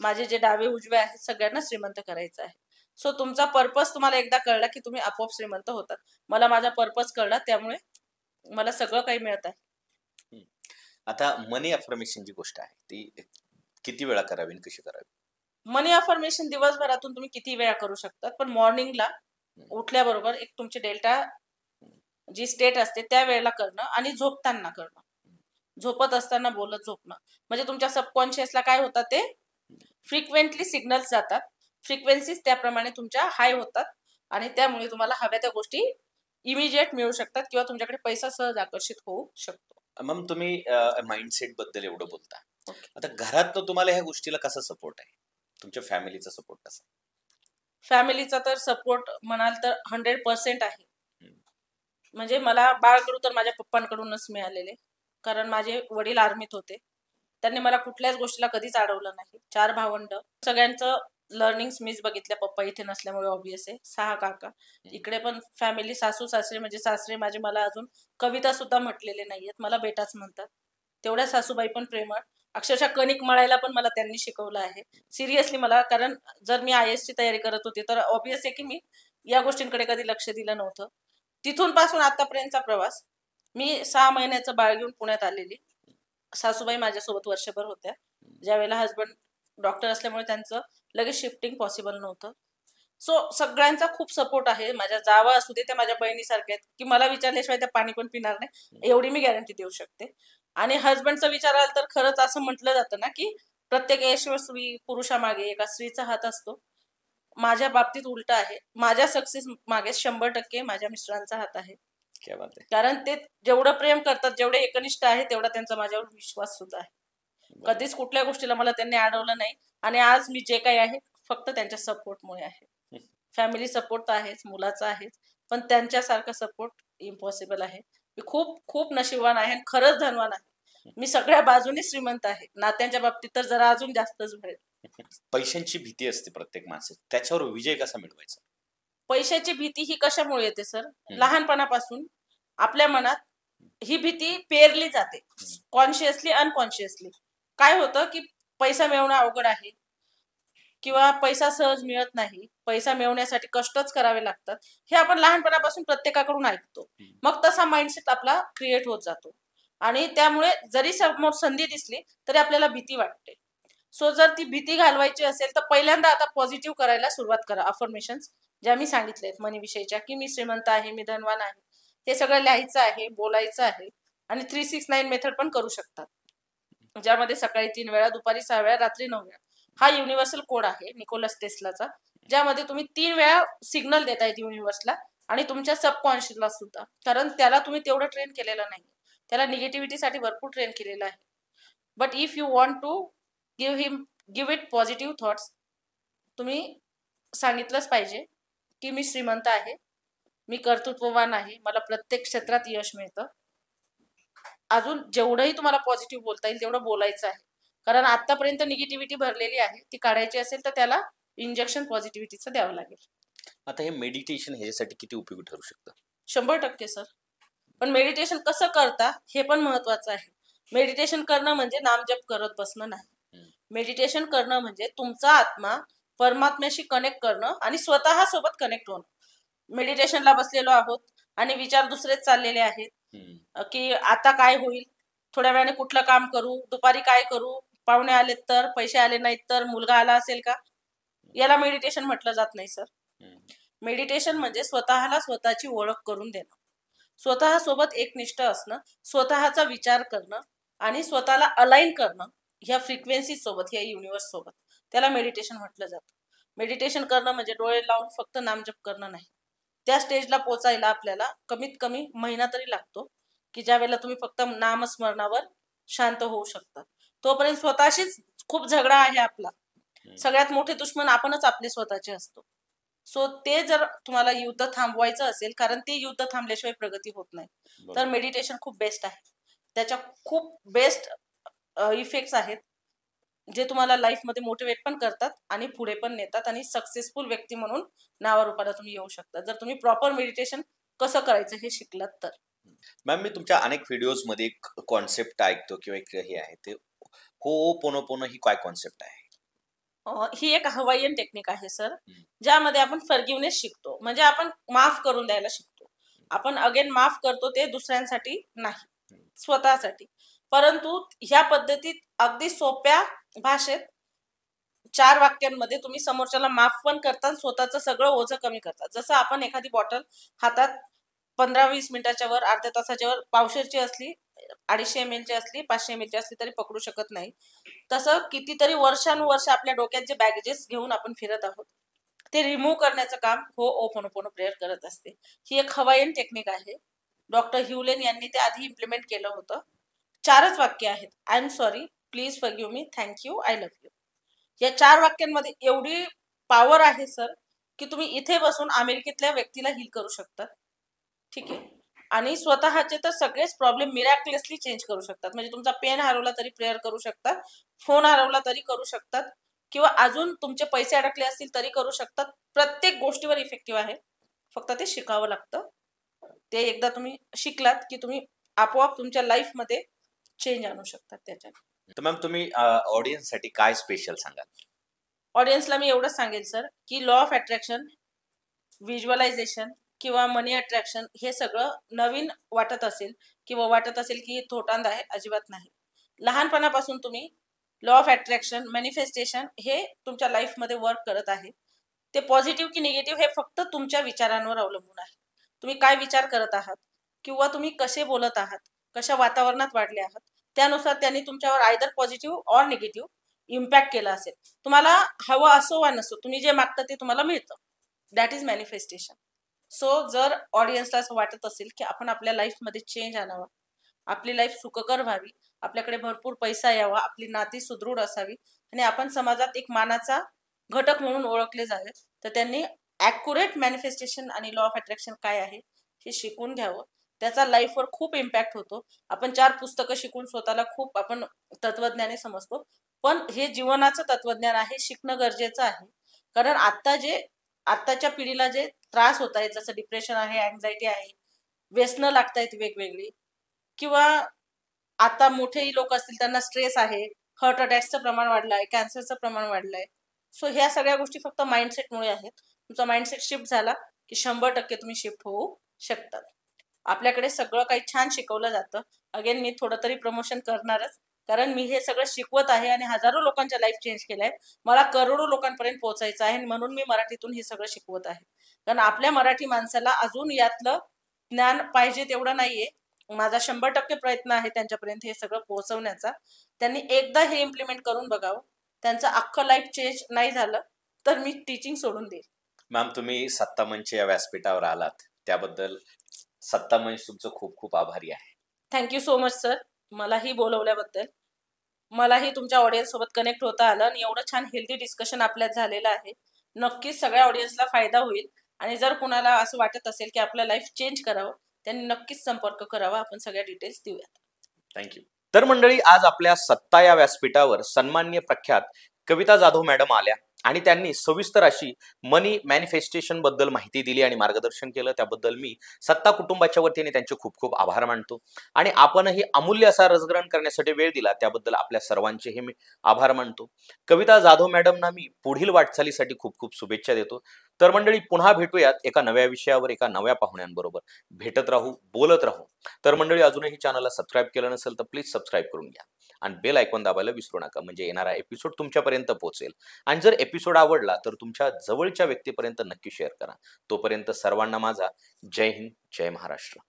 माझे जे डावे उजवे आहेत सगळ्यांना श्रीमंत करायचं आहे. सो तुमचा पर्पज तुम्हाला एकदा कळला की तुम्ही आपोआप श्रीमंत होतात. मला माझा पर्पज कळला त्यामुळे मला सगळं काही मिळत आहे. हं. आता मनी अफर्मेशन जी गोष्ट आहे ती किती वेळा करावी आणि कशी करावी? मनी अफर्मेशन दिवसभरातून तुम्ही किती वेळा करू शकतात पण मॉर्निंगला उठल्याबरोबर एक तुमची डेल्टा जी स्टेट असते त्या वेळेला करणं आणि झोपताना करणं. झोपत असताना बोलत झोपणं म्हणजे तुमच्या सबकॉन्शियसला काय होतं ते फ्रिक्वेंटली सिग्नल्स जातात. फ्रिक्वेन्सीज त्याप्रमाणे तुमच्या हाय होतात आणि त्यामुळे तुम्हाला हव्या त्या गोष्टी इमिजिएट मिळू शकतात किंवा तुमच्याकडे पैसा सहज आकर्षित होऊ शकतो. मग तुम्ही माइंडसेट बद्दल एवढं बोलता. ओके. आता घरात तुम्हाला ह्या गोष्टीला कसा सपोर्ट आहे? तुमच्या फॅमिलीचा सपोर्ट कसा? फॅमिलीचा तर सपोर्ट म्हणाल तर 100% आहे. हं. म्हणजे मला बाळकडू तर माझ्या पप्पांकडूनच मिळालेले. कारण माझे वडील आर्मीत होते. त्यांनी मला कुठल्याच गोष्टीला कधीच अडवलं नाही. 4 भावंड सगळ्यांचं लर्निंग्स मीच बघितल्या. पप्पा इथे नसल्यामुळे ऑब्वियस आहे. 6 काका. इकडे पण फॅमिली सासू सासरे म्हणजे सासरे माझे मला अजून कविता सुद्धा म्हटलेले नाहीयेत. मला बेटाच म्हणतात. तेवढ्या सासूबाई पण प्रेमळ. अक्षरशः कणिक मळायला पण मला त्यांनी शिकवलं आहे. सिरियसली मला कारण जर मी IAS ची तयारी करत होते तर ऑब्वियस आहे की मी या गोष्टींकडे कधी लक्ष दिलं नव्हतं. तिथून पासून आतापर्यंतचा प्रवास मी 6 महिन्याचं बाळ घेऊन पुण्यात आलेली. सासूबाई माझ्यासोबत वर्षभर होत्या. ज्यावेळेला हसबंड डॉक्टर असल्यामुळे त्यांचं लगेच शिफ्टिंग पॉसिबल नव्हतं. सो सगळ्यांचा खूप सपोर्ट आहे. माझ्या जावा असू दे त्या माझ्या बहिणीसारख्या आहेत की मला विचारल्याशिवाय त्या पाणी पण पिणार नाही एवढी मी गॅरंटी देऊ शकते. आणि हसबंडचं विचाराल तर खरंच असं म्हटलं जातं ना की प्रत्येक यशस्वी पुरुषामागे एका स्त्रीचा हात असतो. माझ्या बाबतीत उलट आहे. माझ्या सक्सेस मागे 100% माझ्या मिस्टरांचा हात आहे. क्या बात है! कारण ते जेवढं प्रेम करतात, जेवढे एकनिष्ठ आहे तेवढा त्यांचा माझ्यावर विश्वास सुद्धा आहे. बरोबर. कधीच कुठल्या गोष्टीला मला त्यांनी अडवलं नाही आणि आज मी जे काही आहे फक्त त्यांच्या सपोर्टमुळे आहे. हं. फॅमिली सपोर्ट तर आहेच, मुलाचा आहेच, पण त्यांच्यासारखा सपोर्ट इम्पॉसिबल आहे. मी खूप खूप नशीबवान आहे आणि खरंच धनवान आहे. मी सगळ्या बाजूने श्रीमंत आहे. नात्यांच्या बाबतीत तर जरा अजून जास्तच मिळेल. पैशांची भीती असते प्रत्येक माणसाची. त्याच्यावर विजय कसा मिळवायचा? पैशाची भीती ही कशामुळे येते सर? हं. लहानपणापासून आपल्या मनात ही भीती पेरली जाते कॉन्शियसली अनकॉन्शियसली. काय होतं की पैसा मिळवणं अवघड आहे किंवा पैसा सहज मिळत नाही. पैसा मिळवण्यासाठी कष्टच करावे लागतात. हे आपण लहानपणापासून प्रत्येकाकडून ऐकतो. मग तसा माइंडसेट आपला क्रिएट होत जातो आणि त्यामुळे जरी समोर संधी दिसली तरी आपल्याला भीती वाटते. सो जर ती भीती घालवायची असेल तर पहिल्यांदा आता पॉझिटिव्ह करायला सुरुवात करा. अफर्मेशन्स ज्या मी सांगितलेत मनी विषयीच्या की मी श्रीमंत आहे, मी धनवान आहे. हे सगळं लिहायचं आहे, बोलायचं आहे आणि 369 मेथड पण करू शकतात. ज्यामध्ये सकाळी 3 वेळा, दुपारी 6 वेळा, रात्री 9 वेळा. हा युनिव्हर्सल कोड आहे निकोलस टेस्लाचा. ज्यामध्ये तुम्ही 3 वेळा सिग्नल देतायत युनिव्हर्सला आणि तुमच्या सबकॉन्शियसला सुद्धा. कारण त्याला तुम्ही तेवढं ट्रेन केलेलं नाही. त्याला निगेटिव्हिटीसाठी भरपूर ट्रेन केलेलं आहे. But if you want to give it positive thoughts, तुम्ही सांगितलंच पाहिजे की मी श्रीमंत आहे, मी कर्तृत्ववान आहे, मला प्रत्येक क्षेत्रात यश मिळतं. अजून जेवढंही तुम्हाला पॉझिटिव्ह बोलता येईल तेवढं बोलायचं आहे. कारण आतापर्यंत निगेटिव्हिटी भरलेली आहे, ती काढायची असेल तर त्याला इंजेक्शन पॉझिटिव्हिटीचं द्यावं लागेल. आता हे मेडिटेशन ह्याच्यासाठी किती उपयोगी ठरू शकतं? 100% सर. पण मेडिटेशन कसं करता हे पण महत्वाचं आहे. मेडिटेशन करणं म्हणजे नामजप करत बसणं नाही. मेडिटेशन करणं म्हणजे तुमचा आत्मा परमात्म्याशी कनेक्ट करणं आणि स्वतः सोबत कनेक्ट होणं. मेडिटेशनला बसलेलो आहोत आणि विचार दुसरेच चाललेले आहेत की आता काय होईल, थोड्या वेळाने कुठलं काम करू, दुपारी काय करू, पाहुणे आलेत तर, पैसे आले नाहीत तर, मुलगा आला असेल का, याला मेडिटेशन म्हटलं जात नाही सर. मेडिटेशन म्हणजे स्वतःला स्वतःची ओळख करून देणं, स्वतः सोबत एकनिष्ठ असणं, स्वतःचा विचार करणं आणि स्वतःला अलाइन करणं ह्या फ्रिक्वेन्सी सोबत, ह्या युनिवर्स सोबत. त्याला मेडिटेशन म्हटलं जातं. मेडिटेशन करणं म्हणजे डोळे लावून फक्त नामजप करणं नाही. त्या स्टेजला पोचायला आपल्याला कमीत कमी महिना तरी लागतो की ज्या वेळेला तुम्ही फक्त नामस्मरणावर शांत होऊ शकता. तोपर्यंत स्वतःशीच खूप झगडा आहे आपला. सगळ्यात मोठे दुश्मन आपणच आपले स्वतःचे असतो. सो ते जर तुम्हाला युद्ध थांबवायचं असेल, कारण ते युद्ध थांबल्याशिवाय प्रगती होत नाही, तर मेडिटेशन खूप बेस्ट आहे. त्याच्या खूप बेस्ट इफेक्ट्स आहेत जे तुम्हाला लाईफमध्ये मोटिवेट पण करतात आणि पुढे पण नेतात आणि सक्सेसफुल व्यक्ती म्हणून नावारूपाला तुम्ही येऊ शकता जर तुम्ही प्रॉपर मेडिटेशन कसं करायचं हे शिकलात तर. मॅम, मी तुमच्या अनेक व्हिडिओजमध्ये एक कॉन्सेप्ट ऐकतो किंवा एक हे आहे ते होओपोनोपोनो, ही काय कॉन्सेप्ट आहे? ही एक हवाईयन टेक्निक आहे सर, ज्यामध्ये आपण फॉरगिव्हनेस शिकतो. म्हणजे आपण माफ करून द्यायला शिकतो. आपण अगेन माफ करतो ते दुसऱ्यांसाठी नाही, स्वतःसाठी. परंतु ह्या पद्धतीत अगदी सोप्या भाषेत 4 वाक्यांमध्ये तुम्ही समोरच्याला माफ पण करता, स्वतःचं सगळं ओझं कमी करता. जसं आपण एखादी बॉटल हातात 15-20 मिनिटाच्या वर, अर्ध्या तासाच्या वर पावशेरची असली, 250 ml ची असली, 500 ml ची असली तरी पकडू शकत नाही. तसं कितीतरी वर्षानुवर्ष आपल्या डोक्यात जे बॅगेजेस घेऊन आपण फिरत आहोत ते रिमूव्ह करण्याचं काम होओपोनोपोनो प्रेयर करत असते. ही एक हवाईयन टेक्निक आहे. डॉक्टर ह्युलेन यांनी ते आधी इम्प्लिमेंट केलं होतं. 4च वाक्य आहेत. I am sorry, please forgive me, thank you, I love you. या 4 वाक्यांमध्ये एवढी पॉवर आहे सर की तुम्ही इथे बसून अमेरिकेतल्या व्यक्तीला हील करू शकता. ठीक आहे. आणि स्वतःचे तर सगळेच प्रॉब्लेम मिरॅक्युलसली चेंज करू शकतात. म्हणजे तुमचा पेन हरवला तरी प्रेयर करू शकतात, फोन हरवला तरी करू शकतात, किंवा अजून तुमचे पैसे अडकले असतील तरी करू शकतात. प्रत्येक गोष्टीवर इफेक्टिव्ह आहे. फक्त ते शिकावं लागतं. ते एकदा तुम्ही शिकलात की तुम्ही आपोआप तुमच्या लाईफमध्ये चेंज आणू शकतात त्याच्यात. तर मॅम, तुम्ही ऑडियन्ससाठी काय स्पेशल सांगाल? ऑडियन्सला मी एवढंच सांगेल सर की लॉ ऑफ अट्रॅक्शन, व्हिज्युअलायझेशन किंवा मनी अट्रॅक्शन हे सगळं नवीन वाटत असेल किंवा वाटत असेल की थोटांड आहे, अजिबात नाही. लहानपणापासून तुम्ही लॉ ऑफ अट्रॅक्शन, मॅनिफेस्टेशन हे तुमच्या लाईफमध्ये वर्क करत आहे. ते पॉझिटिव्ह की निगेटिव्ह हे फक्त तुमच्या विचारांवर अवलंबून आहे. तुम्ही काय विचार करत आहात किंवा तुम्ही कसे बोलत आहात, कशा वातावरणात वाढले आहात, त्यानुसार त्यांनी तुमच्यावर either positive or negative impact केला असेल. तुम्हाला हवं असो वा नसो, तुम्ही जे मागता ते तुम्हाला मिळतं. That is manifestation. सो जर ऑडियन्सला असं वाटत असेल की आपण आपल्या लाईफमध्ये चेंज आणावा, आपली लाईफ सुखकर व्हावी, आपल्याकडे भरपूर पैसा यावा, आपली नाती सुदृढ असावी आणि आपण समाजात एक मानाचा घटक म्हणून ओळखले जावे, तर त्यांनी ॲक्युरेट मॅनिफेस्टेशन आणि लॉ ऑफ अट्रॅक्शन काय आहे हे शिकून घ्यावं. त्याचा लाईफवर खूप इम्पॅक्ट होतो. आपण 4 पुस्तकं शिकून स्वतःला खूप आपण तत्वज्ञानी समजतो, पण हे जीवनाचं तत्वज्ञान आहे, शिकणं गरजेचं आहे. कारण आत्ताच्या पिढीला जे त्रास होत आहेत, जसं डिप्रेशन आहे, अँझायटी आहे, व्यसनं लागतायत वेगवेगळी, किंवा आता मोठेही लोक असतील त्यांना स्ट्रेस आहे, हार्ट अटॅकचं प्रमाण वाढलं आहे, कॅन्सरचं प्रमाण वाढलं आहे. सो ह्या सगळ्या गोष्टी फक्त माइंडसेटमुळे आहेत. तुमचा माइंडसेट शिफ्ट झाला की 100% तुम्ही शिफ्ट होऊ शकतात. आपल्याकडे सगळं काही छान शिकवलं जातं. अगेन मी थोडं तरी प्रमोशन करणारच, कारण मी हे सगळं शिकवत आहे आणि हजारो लोकांच्या लाईफ चेंज केलंय. मला करोडो लोकांपर्यंत पोहोचायचं आहे, म्हणून मी मराठीतून हे सगळं शिकवत आहे. कारण आपल्या मराठी माणसाला अजून यातलं ज्ञान पाहिजे तेवढं नाहीये. माझा 100% प्रयत्न आहे त्यांच्यापर्यंत हे सगळं पोहोचवण्याचा. त्यांनी एकदा हे इम्प्लिमेंट करून बघावं. त्यांचं अख्खं लाईफ चेंज नाही झालं तर मी टीचिंग सोडून देईल. मॅम, तुम्ही सत्ता मंच या व्यासपीठावर आलात त्याबद्दल सत्ता मंच तुमचं खूप खूप आभारी आहे. थँक्यू सो मच सर, मलाही बोलवल्याबद्दल. मलाही तुमच्या ऑडियन्स सोबत कनेक्ट होता आलं आणि एवढं छान हेल्दी डिस्कशन आपल्यात झालेलं आहे. नक्कीच सगळ्या ऑडियन्सला फायदा होईल आणि जर कुणाला असं वाटत असेल की आपलं लाईफ चेंज करावं, त्यांनी नक्कीच संपर्क करावा. आपण सगळ्या डिटेल्स देऊयात. थँक्यू. तर मंडळी, आज आपल्या सत्ता या व्यासपीठावर सन्माननीय प्रख्यात कविता जाधव मॅडम आल्या आणि त्यांनी सविस्तर अशी मनी मॅनिफेस्टेशन बद्दल माहिती दिली आणि मार्गदर्शन केलं. त्याबद्दल मी सत्ता कुटुंबाच्या वतीने त्यांचे खूप खूप आभार मानतो आणि आपणही अमूल्य असा रसग्रहण करण्यासाठी वेळ दिला त्याबद्दल आपल्या सर्वांचेही मी आभार मानतो. कविता जाधव मॅडमना मी पुढील वाटचालीसाठी खूप खूप शुभेच्छा देतो. तर मंडळी, पुन्हा भेटूयात एका नव्या विषयावर, एका नव्या पाहुण्यांबरोबर. भेटत राहू, बोलत राहू. तर मंडळी, अजूनही चॅनलला सबस्क्राईब केलं नसेल तर प्लीज सबस्क्राईब करून घ्या आणि बेल आयकॉन दाबायला विसरू नका, म्हणजे येणारा एपिसोड तुमच्यापर्यंत पोहोचेल. आणि जर एपिसोड आवडला तर तुमच्या जवळच्या व्यक्तीपर्यंत नक्की शेअर करा. तोपर्यंत सर्वांना माझा जय हिंद, जय महाराष्ट्र.